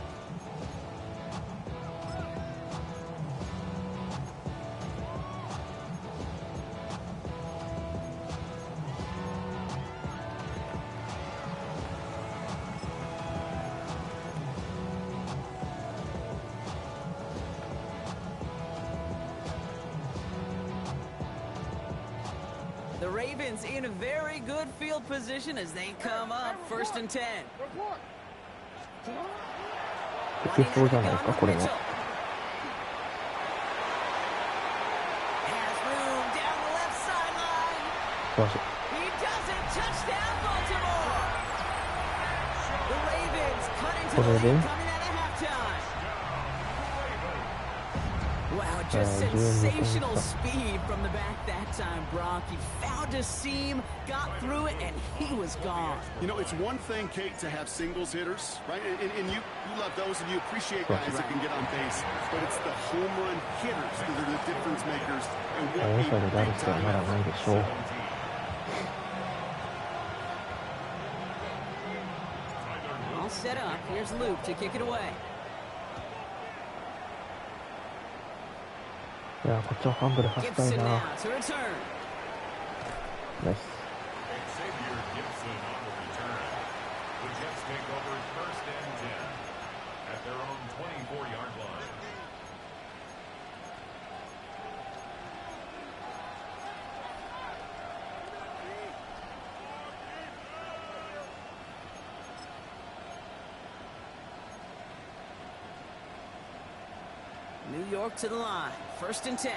Speaker 4: The Ravens in a very good field position as they come up first and 10.
Speaker 3: いけそうじゃないか、これは。
Speaker 4: Has room
Speaker 3: Flush it.
Speaker 4: He does it! Touchdown, Baltimore! The Ravens cut into the lead coming out of halftime. Wow, just sensational speed from the back that time, Brock. He found a seam, got through it, and he was gone.
Speaker 5: You know, it's one thing, Kate, to have singles hitters, right? And you love those and you appreciate guys that can get on base. But it's the home run hitters that are the difference makers. And what a big time effort.
Speaker 4: All set up. Here's Luke to kick it away.
Speaker 3: いや、こっちはファンブルさせたい
Speaker 4: Gibson
Speaker 3: な。
Speaker 4: now to return.
Speaker 3: ナイス。
Speaker 7: Xavier Gibson on the return. The Jets take over first and 10 at their own 24-yard line.
Speaker 4: New York to the line. First and 10.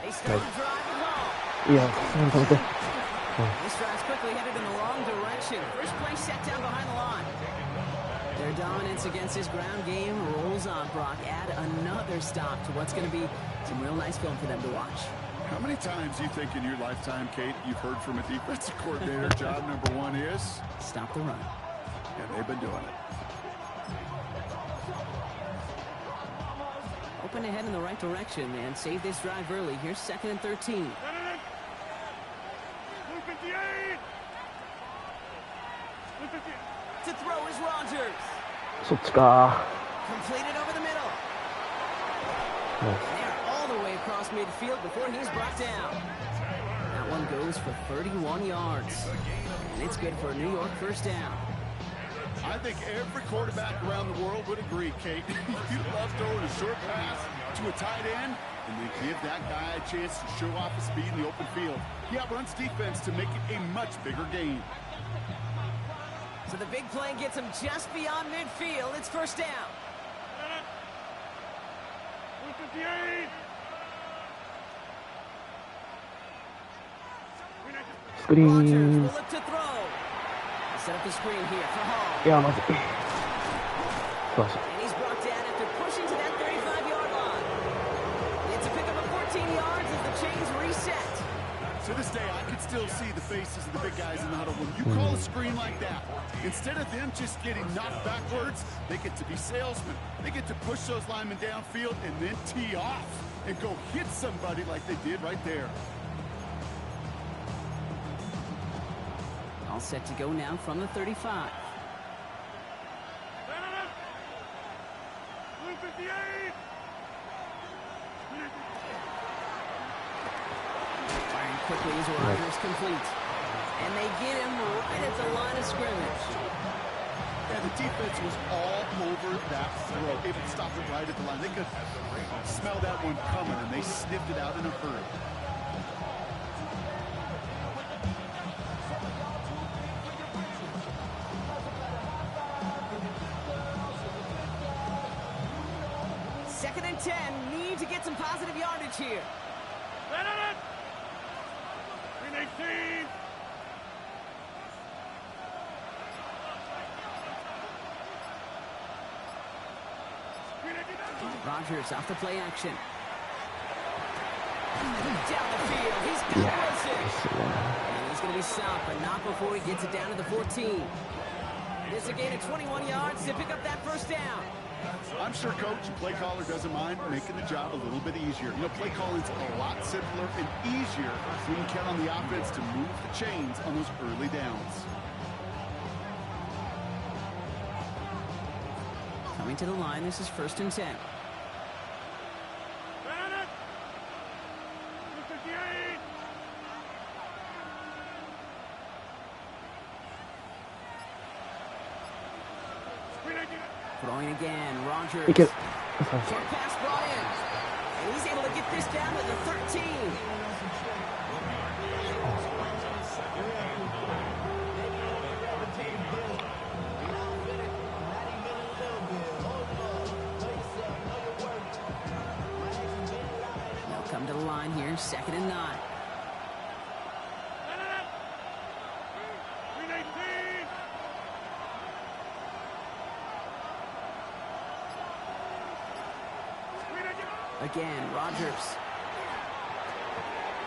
Speaker 4: They start the drive and home.
Speaker 3: いや、止めて。
Speaker 4: This drive's quickly headed in the wrong direction. First play set down behind the line. Their dominance against his ground game rolls on, Brock. Add another stop to what's going to be some real nice film for them to watch.
Speaker 5: How many times do you think in your lifetime, Kate, you've heard from a defensive coordinator, job number one is?
Speaker 4: Stop the run.
Speaker 5: Yeah, they've been doing it.
Speaker 4: Open ahead in the right direction and save this drive early. Here's 2nd and 13. To throw is Rogers.
Speaker 3: そっちか。
Speaker 4: Completed over the middle.
Speaker 3: ナイ
Speaker 4: They're all the way across midfield before he's brought down. That one goes for 31 yards. And it's good for a New York first down.
Speaker 5: I think every quarterback around the world would agree, Kate. You love throwing a short pass to a tight end, and they give that guy a chance to show off his speed in the open field. He outruns defense to make it a much bigger game.
Speaker 4: So the big play gets him just beyond midfield. It's first down.
Speaker 3: Screen.
Speaker 4: Rogers will look to throw. Set up the screen here for Hall.
Speaker 3: いや、まずい。フラッシュ。
Speaker 4: And he's brought down after pushing to that 35-yard line. It's a pickup of 14 yards as the chains reset.
Speaker 5: To this day, I can still see the faces of the big guys in the huddle. When you call a screen like that, instead of them just getting knocked backwards, they get to be salesmen. They get to push those linemen downfield and then tee off and go hit somebody like they did right there.
Speaker 4: All set to go now from the 35. Firing quickly as Rogers complete. And they get him right at the line of scrimmage.
Speaker 5: And the defense was all over that throw. Able to stop it right at the line. They could smell that one coming, and they sniffed it out in a hurry.
Speaker 4: Second and 10. Need to get some positive yardage here. Rogers off the play action. Down the field. He's got Wilson. And he's going to be stopped, but not before he gets it down to the 14. It's a gain of 21 yards to pick up that first down.
Speaker 5: I'm sure Coach and play caller doesn't mind making the job a little bit easier. You know, play calling's a lot simpler and easier when you count on the offense to move the chains on those early downs.
Speaker 4: Coming to the line, this is 1st and 10. Throwing again, Rogers.
Speaker 3: いける。
Speaker 4: Short pass brought in. And he's able to get this down to the 13. come to the line here, 2nd and 9. Again, Rodgers.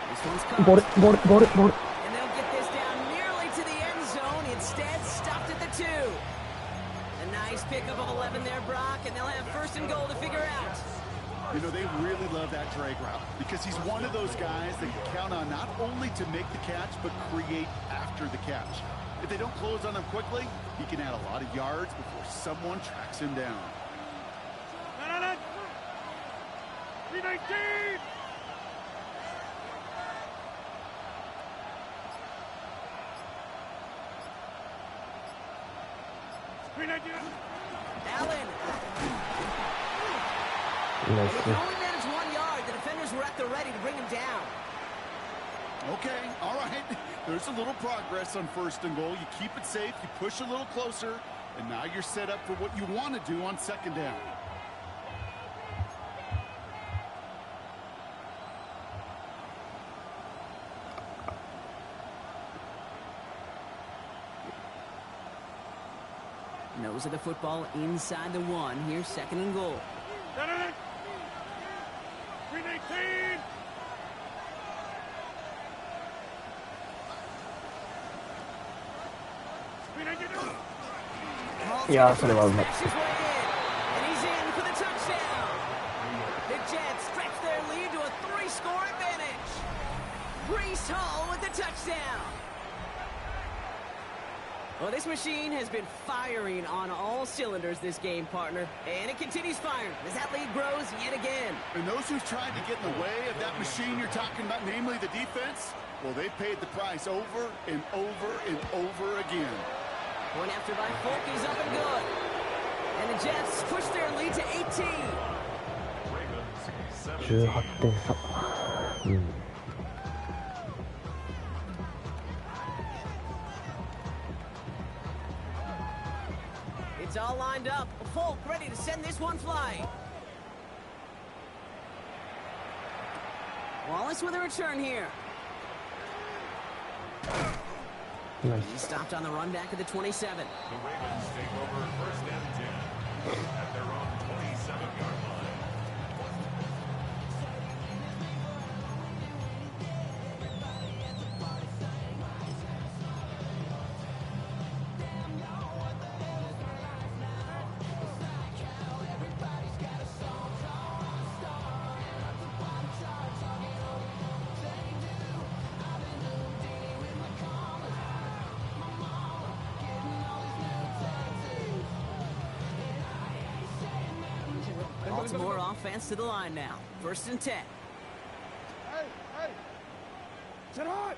Speaker 4: This one's coming.
Speaker 3: Ball.
Speaker 4: And they'll get this down nearly to the end zone. Instead, stopped at the 2. A nice pickup of 11 there, Brock, and they'll have 1st and goal to figure out.
Speaker 5: You know, they really love that drag route because he's one of those guys they can count on not only to make the catch, but create after the catch. If they don't close on him quickly, he can add a lot of yards before someone tracks him down.
Speaker 2: 319!
Speaker 4: Allen.
Speaker 3: Nice.
Speaker 4: He only managed 1 yard. The defenders were at the ready to bring him down.
Speaker 5: Okay, all right. There's a little progress on 1st and goal. You keep it safe, you push a little closer, and now you're set up for what you want to do on 2nd down.
Speaker 4: Nose of the football inside the 1. Here's 2nd and goal.
Speaker 2: 319!
Speaker 3: Yeah, so they were
Speaker 4: Smashes his way in, and he's in for the touchdown. The Jets stretch their lead to a 3-score advantage. Breece Hall with the touchdown. Well, this machine has been firing on all cylinders this game, partner, and it continues firing as that lead grows yet again.
Speaker 5: And those who've tried to get in the way of that machine you're talking about, namely the defense, well, they paid the price over and over and over again.
Speaker 4: Point after by Folk is up and good. And the Jets push their lead to 18.
Speaker 3: 18点差。うん。
Speaker 4: It's all lined up. Folk ready to send this one flying. Wallace with a return here.
Speaker 3: Nice.
Speaker 4: He stopped on the run back at the 27.
Speaker 7: The Ravens take over 1st and 10 at their own 27-yard line.
Speaker 4: Baltimore offense to the line now. 1st and 10.
Speaker 2: Hey! Sit hard!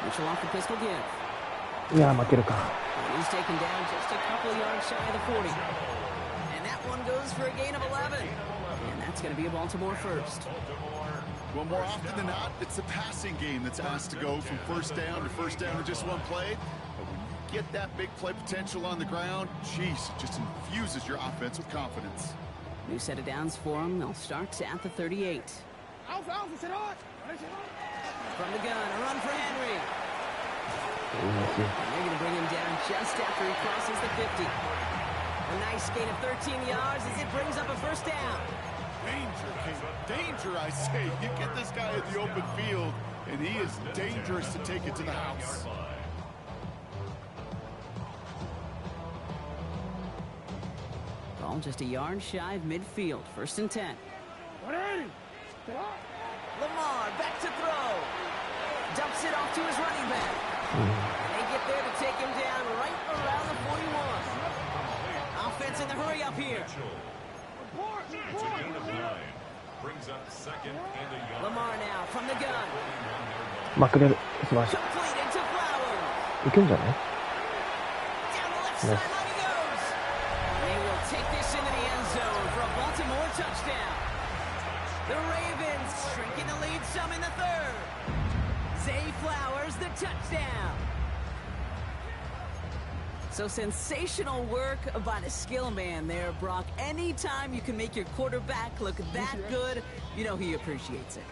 Speaker 4: Mitchell off the pistol give.
Speaker 3: いや、負けるか。
Speaker 4: And he's taken down just a couple yards shy of the 40. And that one goes for a gain of 11. And that's going to be a Baltimore 1st.
Speaker 5: Well, more often than not, it's the passing game that's asked to go from 1st down to 1st down in just one play. But when you get that big play potential on the ground, geez, it just infuses your offense with confidence.
Speaker 4: New set of downs for them. They'll start at the 38. From the gun, a run for Henry. And they're going to bring him down just after he crosses the 50. A nice gain of 13 yards as it brings up a 1st down.
Speaker 5: Danger, Caleb. Danger, I say. You get this guy in the open field, and he is dangerous to take it to the house.
Speaker 4: Ball just a yard shy of midfield. 1st and 10. Lamar back to throw. Dumps it off to his running back. They get there to take him down right around the 41. Offense in the hurry up here.
Speaker 7: It's a gain of 9. Brings up 2nd and a yard.
Speaker 4: Lamar now from the gun.
Speaker 3: まくれる。素晴らしい。
Speaker 4: Complete into Flowers.
Speaker 3: いけんじゃない？
Speaker 4: Down the left sideline he goes. They will take this into the end zone for a Baltimore touchdown. The Ravens shrinking the lead some in the 3rd. Zay Flowers the touchdown. So sensational work by the skill man there, Brock. Anytime you can make your quarterback look that good, you know he appreciates it.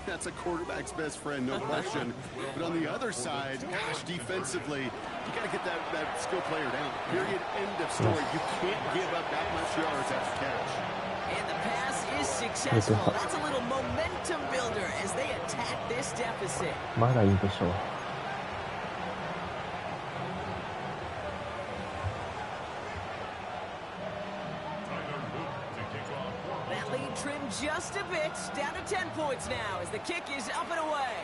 Speaker 5: That's a quarterback's best friend, no question. But on the other side, gosh, defensively, you got to get that skill player down. Period. End of story. You can't give up that much yards after catch.
Speaker 4: And the pass is successful. That's a little momentum builder as they attack this deficit.
Speaker 3: まだいいでしょう。
Speaker 4: That lead trimmed just a bit. Down to 10 points now as the kick is up and away.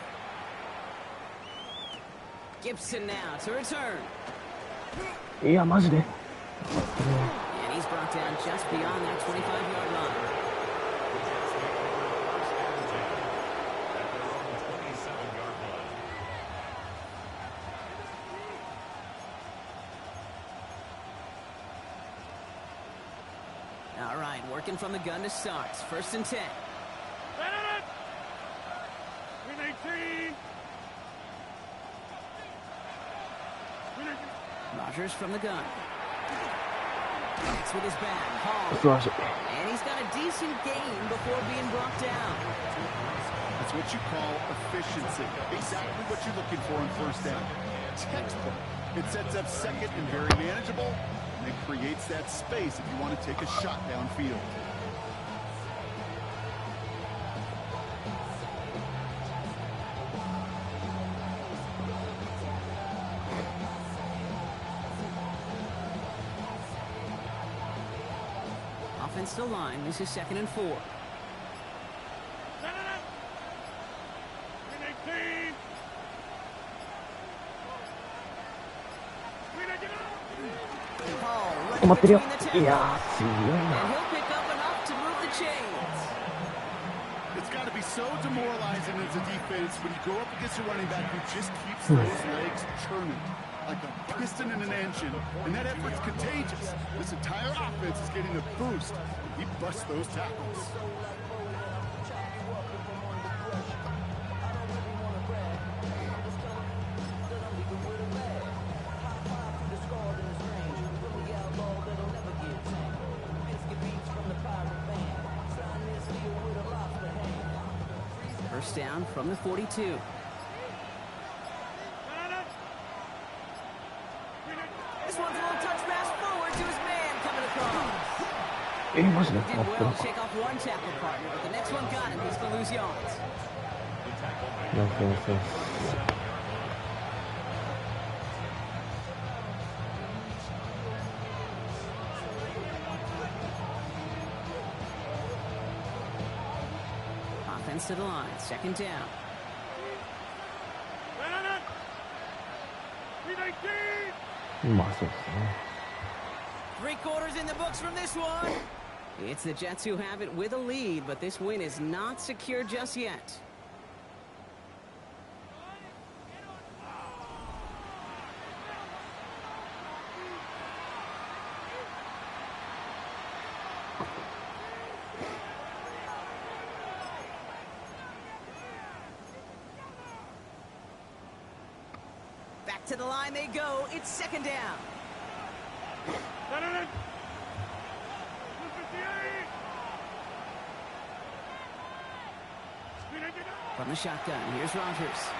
Speaker 4: Gibson now to return.
Speaker 3: いや、マジで。
Speaker 4: And he's brought down just beyond that 25-yard line. All right, working from the gun to start. 1st and 10. Rodgers from the gun. Next with his back, Hall. And he's got a decent gain before being brought down.
Speaker 5: That's what you call efficiency. Exactly what you're looking for on 1st down. Textbook. It sets up 2nd and very manageable. And it creates that space if you want to take a shot downfield.
Speaker 4: Offensive line, this is 2nd and 4. Hall, right between the tackles. And he'll pick up enough to move the chains.
Speaker 5: It's got to be so demoralizing as a defense when you go up against a running back who just keeps those legs churning like a piston in an engine, and that effort's contagious. This entire offense is getting a boost when he busts those tackles.
Speaker 4: First down from the 42. This one's a little touch pass forward to his man coming across. Did well to shake off one tackle partner, but the next one got him. He's going to lose yards. Offense to the line, 2nd down. Three quarters in the books from this one. It's the Jets who have it with a lead, but this win is not secure just yet. Back to the line they go. It's 2nd down. From the shotgun, here's Rodgers.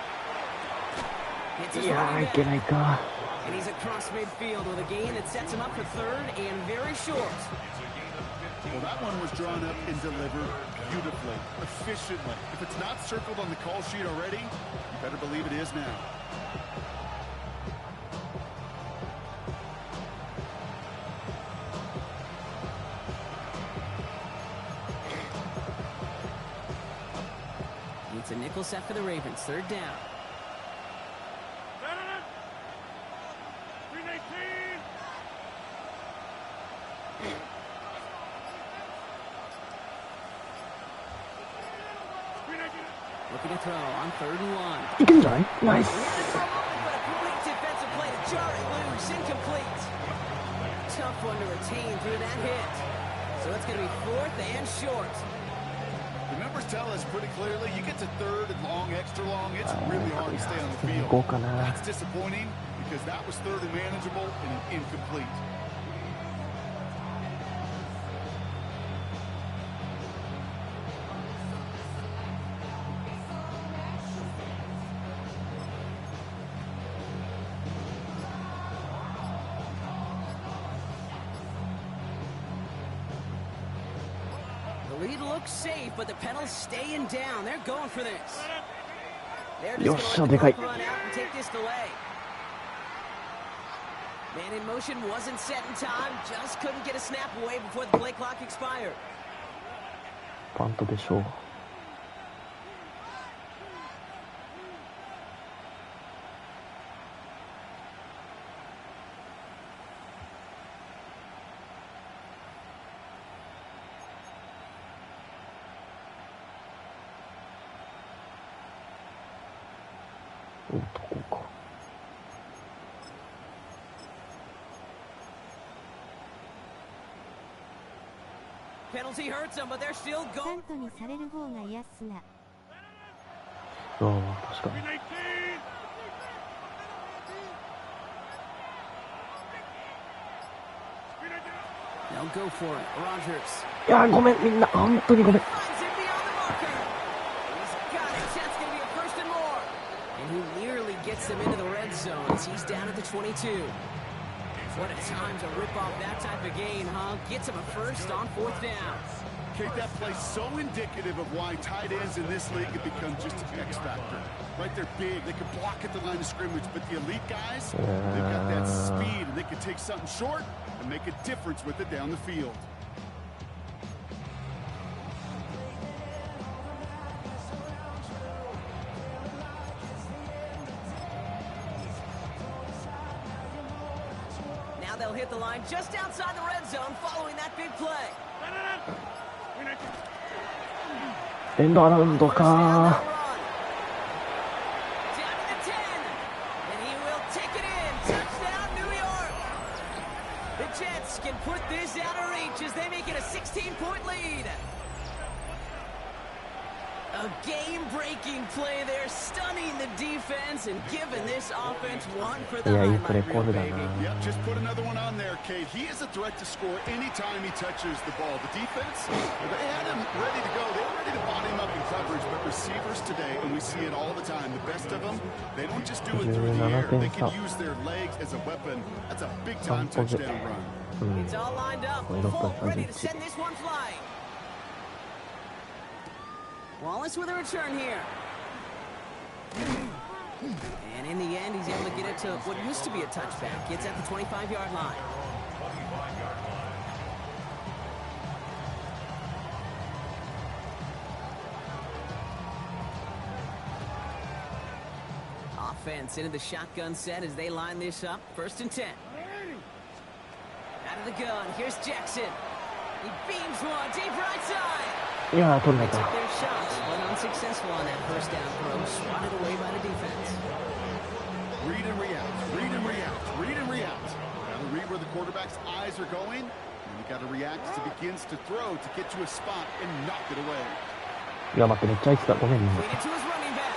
Speaker 4: And he's across midfield with a gain that sets him up for 3rd and very short.
Speaker 5: Well, that one was drawn up and delivered beautifully, efficiently. If it's not circled on the call sheet already, you better believe it is now.
Speaker 4: It's a nickel set for the Ravens, 3rd down. Looking to throw on 3rd and 1.
Speaker 3: Nice.
Speaker 4: But a complete defensive play to jar it loose, incomplete. Tough one to retain through that hit. So it's going to be 4th and short.
Speaker 5: The numbers tell us pretty clearly, you get to 3rd and long, extra long, it's really hard to stay on the field. That's disappointing because that was third and manageable and an incomplete.
Speaker 4: The lead looks safe, but the pedals staying down. They're going for this. They're just going to let the clock run out and take this delay. Man in motion wasn't set in time. Just couldn't get a snap away before the play clock expired.
Speaker 3: パントでしょう。おっとこうか。
Speaker 4: Penalty hurts them, but they're still
Speaker 8: カ
Speaker 4: going.
Speaker 8: ントにされる方が嫌っすな。
Speaker 3: ああ、確かに。
Speaker 4: They'll go for it. Rogers
Speaker 3: いやー、ごめん、みんな、本当にごめん。
Speaker 4: finds him beyond the marker. He's got it. That's going to be a first and more. And he nearly gets them into the red zone as he's down at the 22. What a time to rip off that type of gain, huh? Gets him a first on fourth down.
Speaker 5: Kate, that play's so indicative of why tight ends in this league have become just an X factor. Right, they're big, they can block at the line of scrimmage, but the elite guys, they've got that speed, and they can take something short and make a difference with it down the field.
Speaker 4: Now they'll hit the line just outside the red zone following that big play.
Speaker 3: エンドアラウンドか
Speaker 4: Down to the 10. And he will take it in. Touchdown, New York. The Jets can put this out of reach as they make it a 16-point lead. A game-breaking play there, stunning the defense and giving this offense one for the
Speaker 3: いや、いいプレ
Speaker 4: highlight
Speaker 3: ーコー
Speaker 4: reel,
Speaker 3: ルだ
Speaker 4: baby.
Speaker 3: な。
Speaker 5: Yep, just put another one on there, Kate. He is a threat to score anytime he touches the ball. The defense, they had him ready to go. They were ready to bot him up in coverage, but receivers today, and we see it all the time, the best of them, they don't just do it through the air. They can use their legs as a weapon. That's a big-time touchdown run.
Speaker 4: It's all lined up. Full, ready to send this one flying. Wallace with a return here. And in the end, he's able to get it to what used to be a touchback. Gets at the 25-yard line. Offense into the shotgun set as they line this up. First and 10. Out of the gun. Here's Jackson. He beams one deep right side.
Speaker 3: いやー、取れな
Speaker 4: They
Speaker 3: い
Speaker 4: took
Speaker 3: か。
Speaker 4: their shots, but unsuccessful on that first down throw. Swatted away by the defense.
Speaker 5: Read and react, read and react, read and react. Gotta read where the quarterback's eyes are going, and you gotta react as he begins to throw to get to a spot and knock it away.
Speaker 3: いや、待って、めっちゃ空いてた。ごめん、みんな。
Speaker 4: Lead it to his running back.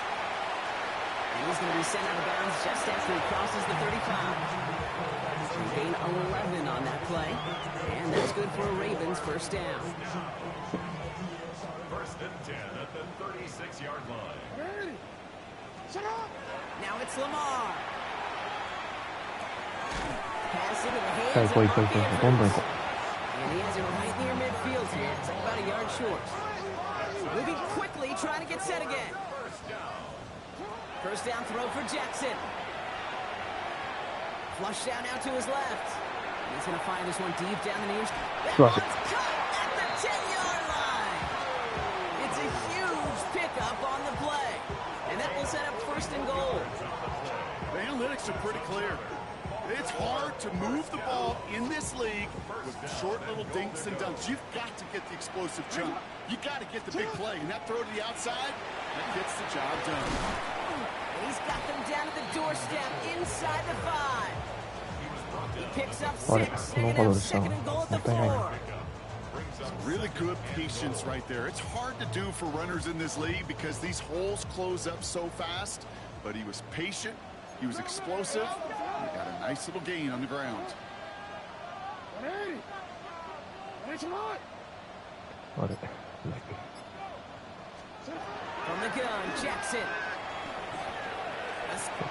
Speaker 4: And he's going to be sent out of bounds just after he crosses the 35. Gain 11 on that play. And that's good for a Ravens first down.
Speaker 7: First and 10 at the 36-yard line.
Speaker 4: Now it's Lamar. Pass into the
Speaker 3: さあ、
Speaker 4: hands
Speaker 3: 行こう
Speaker 4: of
Speaker 3: 行こう行こ
Speaker 4: Mark
Speaker 3: う。どんどん行こ
Speaker 4: And he has it right near midfield here. It's like about a yard short. Moving quickly, trying to get set again. First down throw for Jackson. Flush down now to his left. He's going to find this one deep down the near. That
Speaker 3: Flush
Speaker 4: one's
Speaker 3: it.
Speaker 4: cut at the 10-yard line. It's a huge pickup on the play. And that will set up first and goal.
Speaker 5: The analytics are pretty clear. It's hard to move the ball in this league with short little dinks and dunks. You've got to get the explosive jump. You got to get the big play. And that throw to the outside, that gets the job done.
Speaker 4: He's got them down at the doorstep inside the 5. He picks up
Speaker 3: あれ、
Speaker 4: 6.
Speaker 3: この
Speaker 4: They're
Speaker 3: カー
Speaker 4: going to
Speaker 3: ド
Speaker 4: have
Speaker 3: でした。
Speaker 4: second and goal
Speaker 3: も
Speaker 4: at the
Speaker 3: ったいないな。
Speaker 4: 4.
Speaker 5: Really good patience right there. It's hard to do for runners in this league because these holes close up so fast. But he was patient. He was explosive. Nice little gain on the ground.
Speaker 3: あれ
Speaker 4: From the gun, Jackson.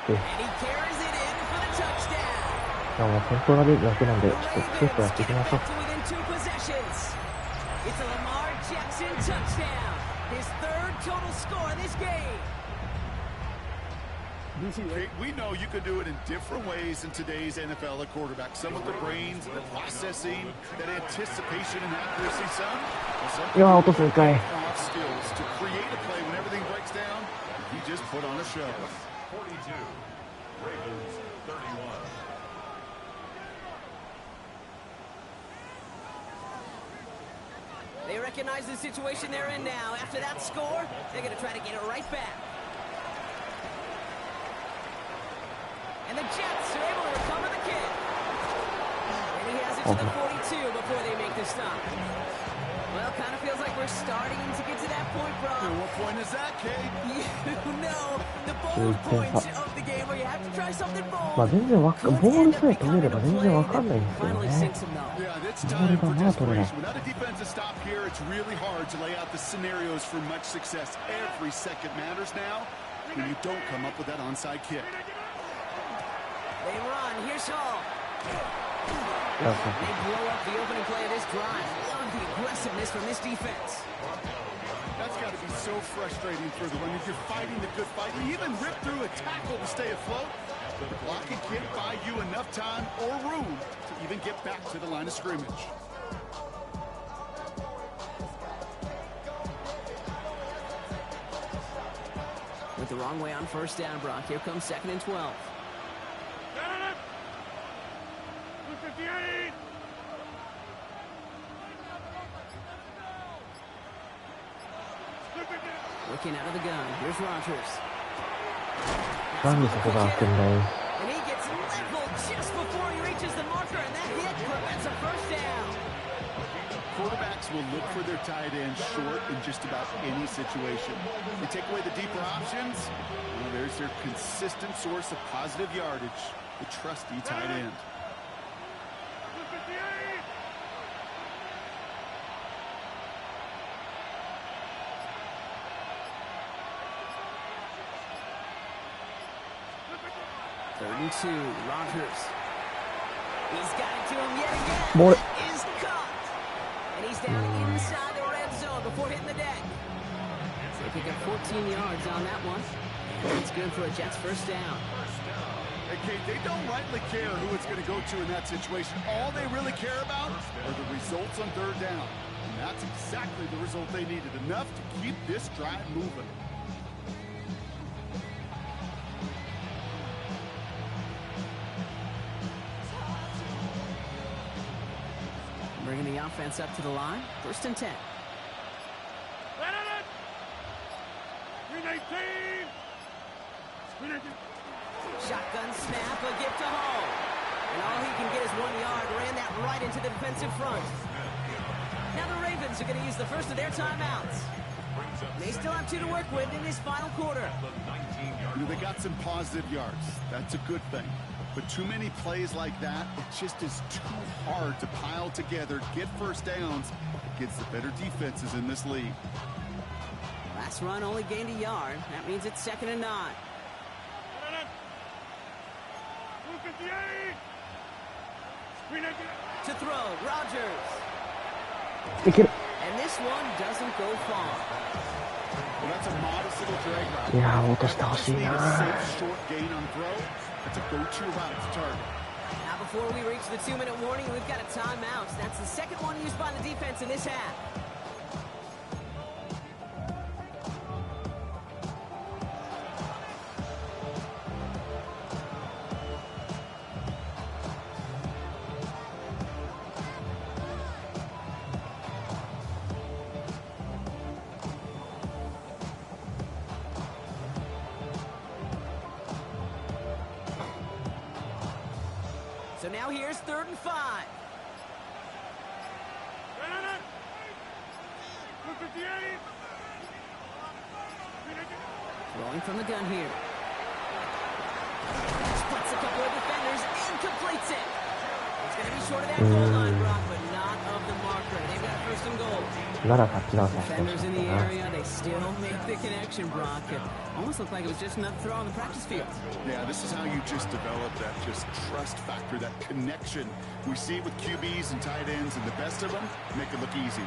Speaker 3: Okay.
Speaker 4: And he carries it in for the touchdown.
Speaker 3: もう本当が出るだけなんで、ちょ
Speaker 4: The
Speaker 3: っとセーフや
Speaker 4: Ravens
Speaker 3: ってい
Speaker 4: get
Speaker 3: き
Speaker 4: it
Speaker 3: ましょう。
Speaker 4: back to within 2 possessions. It's a Lamar Jackson touchdown. His 3rd total score in this game.
Speaker 5: Okay, we know you can do it in different ways in today's NFL at quarterback. Some with the brains, the processing, that anticipation and accuracy. Some
Speaker 3: いやー、落とすんかい。
Speaker 5: off skills to create a play when everything breaks down. He just put on a show.
Speaker 7: 42. Ravens 31.
Speaker 4: They recognize the situation they're in now. After that score, they're going to try to get it right back. And the Jets are able to recover the kick. And he has it to the 42 before they make the stop. Well, kind of feels like we're starting to get to that point, bro.
Speaker 5: And what point is that, Kate?
Speaker 4: You know, the bold point of the game where you have to try something
Speaker 3: まあ
Speaker 4: bold.
Speaker 3: 全然ボールさえ取れれば全然わかんないんですよ
Speaker 4: Finally
Speaker 3: ね。
Speaker 4: sinks him though.
Speaker 5: Yeah, it's
Speaker 3: What
Speaker 5: time for
Speaker 3: about that,
Speaker 5: desperation. Without a defensive stop here, it's really hard to lay out the scenarios for much success. Every second matters now when you don't come up with that onside kick.
Speaker 4: They run. Here's Hall.
Speaker 3: いや
Speaker 4: They blow up the opening play of this drive. Love the aggressiveness from this defense.
Speaker 5: That's got to be so frustrating for the run. If you're fighting the good fight, you even rip through a tackle to stay afloat. The blocking can't buy you enough time or room to even get back to the line of scrimmage.
Speaker 4: Went the wrong way on 1st down, Brock. Here comes 2nd and 12. Looking out of the gun. Here's Rodgers.
Speaker 3: なんでそこが開くんだよ。
Speaker 4: And he gets leveled just before he reaches the marker, and that hit prevents a 1st down.
Speaker 5: Quarterbacks will look for their tight end short in just about any situation. They take away the deeper options, well, there's their consistent source of positive yardage, the trusty tight end.
Speaker 4: Third and 2, Rodgers. He's got it to him yet again.
Speaker 3: Boy.
Speaker 4: Is caught. And he's down inside the red zone before hitting the deck. So they pick up 14 yards on that one. And it's good for a Jets 1st down.
Speaker 5: Hey, Kate, they don't rightly care who it's going to go to in that situation. All they really care about are the results on 3rd down. And that's exactly the result they needed, enough to keep this drive moving.
Speaker 4: Bringing the offense up to the line. 1st and 10. Shotgun snap, a gift to Hall. And all he can get is 1 yard. Ran that right into the defensive front. Now the Ravens are going to use the first of their timeouts. They still have 2 to work with in this final quarter.
Speaker 5: You know, they got some positive yards. That's a good thing. But too many plays like that, it just is too hard to pile together, get 1st downs against the better defenses in this league.
Speaker 4: Last run only gained a yard. That means it's 2nd and 9. To throw, Rodgers.
Speaker 3: いける。
Speaker 4: And this one doesn't go far.
Speaker 5: Well, that's a modest little drag route.
Speaker 3: いやー、落としてほしい
Speaker 5: Need
Speaker 3: な
Speaker 5: a safe short gain on throw. That's a go-to route to target.
Speaker 4: Now before we reach the 2-minute warning, we've got a timeout. That's the 2nd one used by the defense in this half. So now here's 3rd and 5. Rolling from the gun here. cuts a couple of defenders and completes it. It's going to be short of that goal line, Brock, but not of the marker. They've got first and goal.
Speaker 3: ならタッチダウンさせてほし
Speaker 4: Defenders
Speaker 3: かっ
Speaker 4: in
Speaker 3: た
Speaker 4: the
Speaker 3: な。
Speaker 4: area, they still make the connection, Brock. It almost looked like it was just another throw on the practice field.
Speaker 5: Yeah, this is how you just develop that just trust factor, that connection. We see it with QBs and tight ends, and the best of them make it look easy.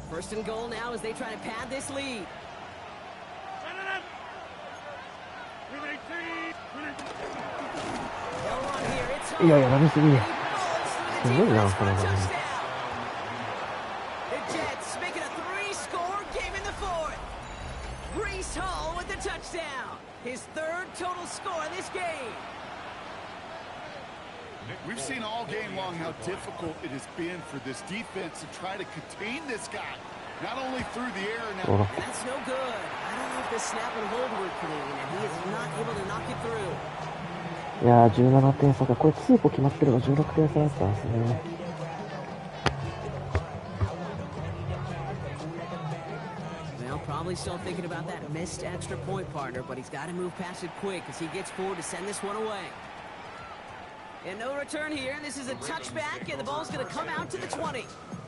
Speaker 4: First and goal now as they try to pad this lead. They'll run here. It's
Speaker 3: いやいや、投げすぎや。
Speaker 4: The
Speaker 3: すごいな、この番組。
Speaker 4: Jets making a 3-score game in the fourth. Brees Hall with the touchdown. His third total score in this game.
Speaker 5: We've seen all game long how difficult it has been for this defense to try to contain this guy. Not only through the air now.
Speaker 3: Oh.
Speaker 4: And that's no good. I don't know if the snap and hold were clean, and he is not able to knock it through.
Speaker 3: いやー、17点差か。これ2個決まってれば16点差だったんですね。
Speaker 4: Well, probably still thinking about that missed extra point, partner, but he's got to move past it quick as he gets forward to send this one away. And no return here. This is a touchback, and the ball's going to come out to the 20.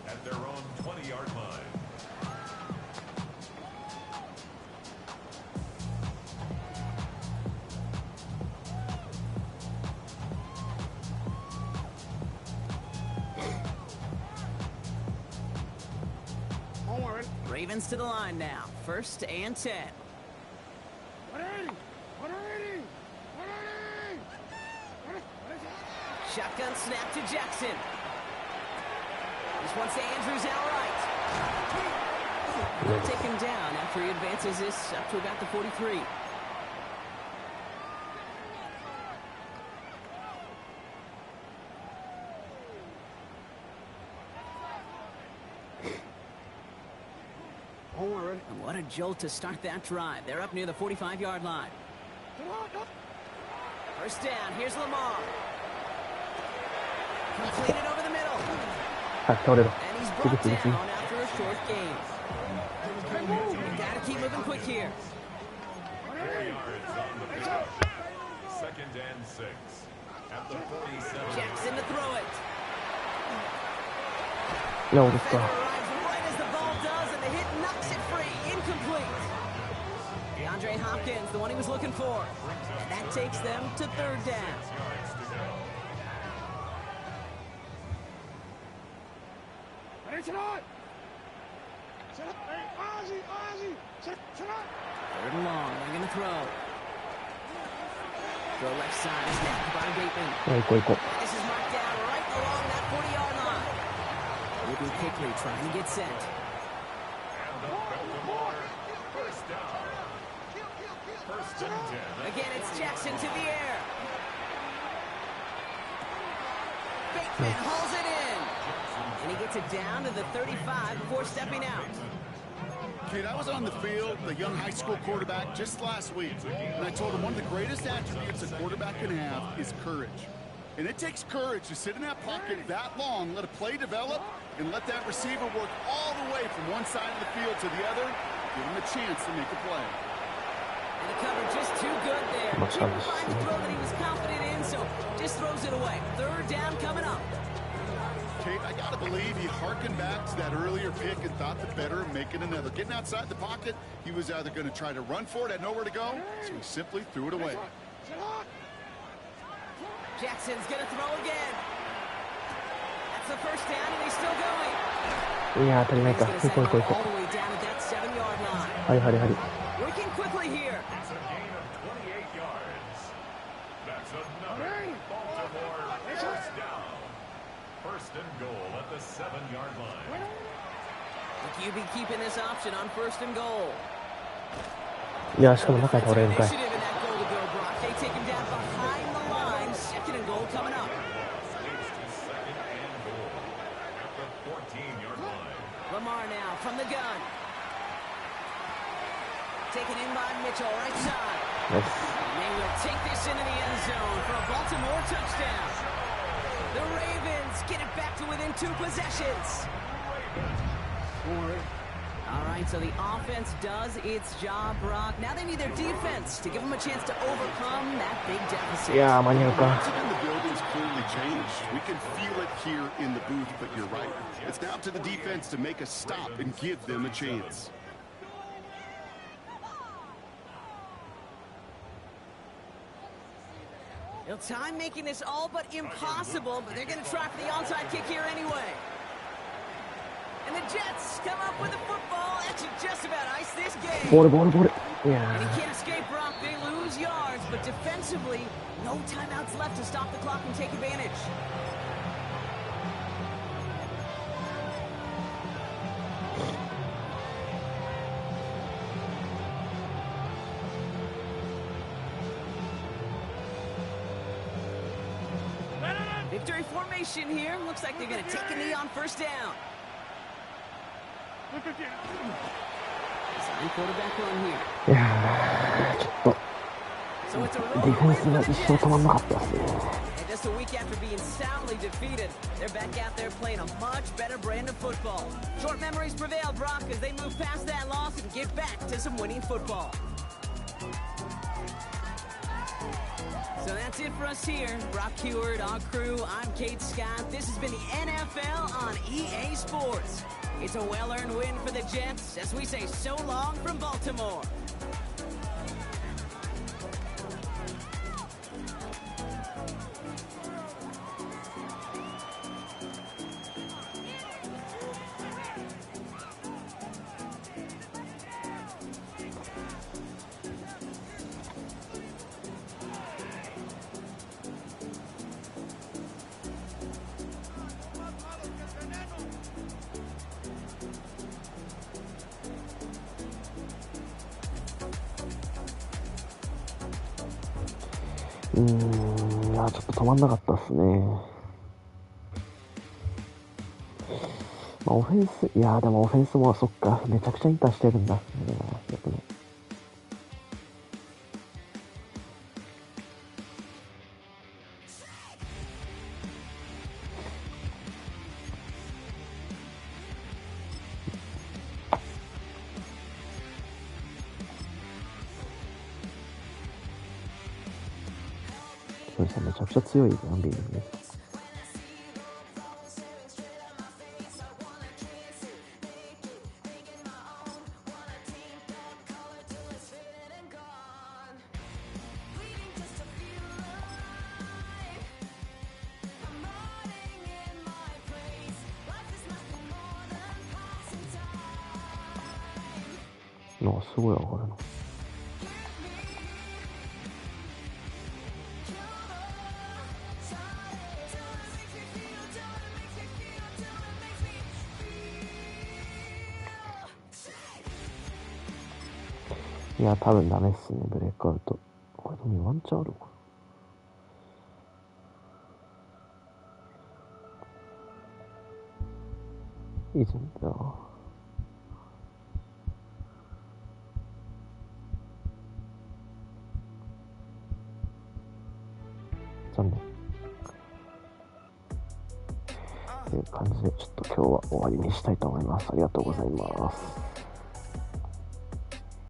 Speaker 7: At their own 20-yard line.
Speaker 4: Ravens to the line now. First and 10. Shotgun snap to Jackson. This one's to Andrews outright. He'll take him down after he advances this up to about the 43. And what a jolt to start that drive. They're up near the 45-yard line. First down. Here's Lamar. Completed over the middle.
Speaker 3: はい、倒れろ。
Speaker 4: And he's
Speaker 3: 次
Speaker 4: brought
Speaker 3: 次次。
Speaker 4: down after a short gain. Gotta keep moving quick here.
Speaker 7: 4 yards on the pitch. Second and 6. At the 47.
Speaker 4: Jackson to throw it.
Speaker 3: いや、俺です
Speaker 4: Defender
Speaker 3: か。
Speaker 4: arrives right as the ball does, and the hit knocks it free. Incomplete. DeAndre Hopkins, the one he was looking for. And that takes them to third down. Third and long. They're going to throw. Throw left side is snapped by Bateman.
Speaker 3: いや、行こう行こう。
Speaker 4: This is marked down right along that 40-yard line. Moving quickly, trying to get set.
Speaker 7: And the Baltimore first down. First and 10.
Speaker 4: Again, it's Jackson to the air. Bateman hauls it in. And he gets it down to the 35 before stepping out.
Speaker 5: Kid, I was on the field, the young high school quarterback, just last week, and I told him one of the greatest attributes a quarterback can have is courage. And it takes courage to sit in that pocket that long, let a play develop, and let that receiver work all the way from one side of the field to the other, give him a chance to make a play.
Speaker 4: And the cover just too good there. Didn't find the throw that he was confident in, so just throws it away. Third down coming up.
Speaker 5: Kate, I gotta believe he harkened back to that earlier pick and thought the better of making another. Getting outside the pocket, he was either going to try to run for it, had nowhere to go, so he simply threw it away.
Speaker 4: Jackson's going to throw again. That's the first down, and he's still going.
Speaker 3: いや、足りない
Speaker 4: He's
Speaker 3: か。
Speaker 4: going to
Speaker 3: 行
Speaker 4: send
Speaker 3: こう
Speaker 4: the
Speaker 3: 行こう
Speaker 4: ball
Speaker 3: 行こ
Speaker 4: all the way down at that 7-yard line.
Speaker 3: う。はいはいはい。
Speaker 4: Working quickly here.
Speaker 7: It's a gain of 28 yards. That's another Baltimore first down. First and goal at the 7-yard line.
Speaker 4: The QB keeping this option on first and goal.
Speaker 3: いや、しかも中に倒れるんかい。
Speaker 4: Initiative in that goal to go, Brock. They take him down behind the line. Second and goal coming up.
Speaker 7: It's to second and goal at the 14-yard line.
Speaker 4: Lamar now from the gun. Taken in by Mitchell, right side.
Speaker 3: Yes.
Speaker 4: They will take this into the end zone for a Baltimore touchdown. The Ravens get it back to within 2 possessions. All right, so the offense does its job, Brock. Now they need their defense to give them a chance to overcome that big deficit.
Speaker 3: いやー、間に合うか。
Speaker 5: Watching in the building's clearly changed. We can feel it here in the booth, but you're right. It's now to the defense to make a stop and give them a chance.
Speaker 4: They'll time making this all but impossible, but they're going to try for the onside kick here anyway. And the Jets come up with the football. That should just about ice this game.
Speaker 3: ボールボールボール。いや
Speaker 4: And he
Speaker 3: ー。
Speaker 4: can't escape, Brock. They lose yards, but defensively, no timeouts left to stop the clock and take advantage. Victory formation here. Looks like they're going to take a knee on first down. Sign quarterback run here.
Speaker 3: いやー、ちょっと
Speaker 4: So it's a
Speaker 3: ディ
Speaker 4: road
Speaker 3: フェン
Speaker 4: win
Speaker 3: ス
Speaker 4: for
Speaker 3: が
Speaker 4: the
Speaker 3: 一生止まん
Speaker 4: Jets.
Speaker 3: なかったですね。
Speaker 4: And just a week after being soundly defeated, they're back out there playing a much better brand of football. Short memories prevail, Brock, as they move past that loss and get back to some winning football. So that's it for us here. Brock Heward, our crew, I'm Kate Scott. This has been the NFL on EA Sports. It's a well-earned win for the Jets as we say so long from Baltimore.
Speaker 3: いや、ちょっと止まんなかったっすね。まあ、オフェンス、いやでもオフェンスもそっか、めちゃくちゃインターしてるんだ。逆に。そうですね、めちゃくちゃ強いアンビールね。なんかすごい上がるな。いや、多分ダメっすね、ブレイクアウト。これでもワンチャンあるかな。いいじゃん、じゃあ。残念。という感じで、ちょっと今日は終わりにしたいと思います。ありがとうございます。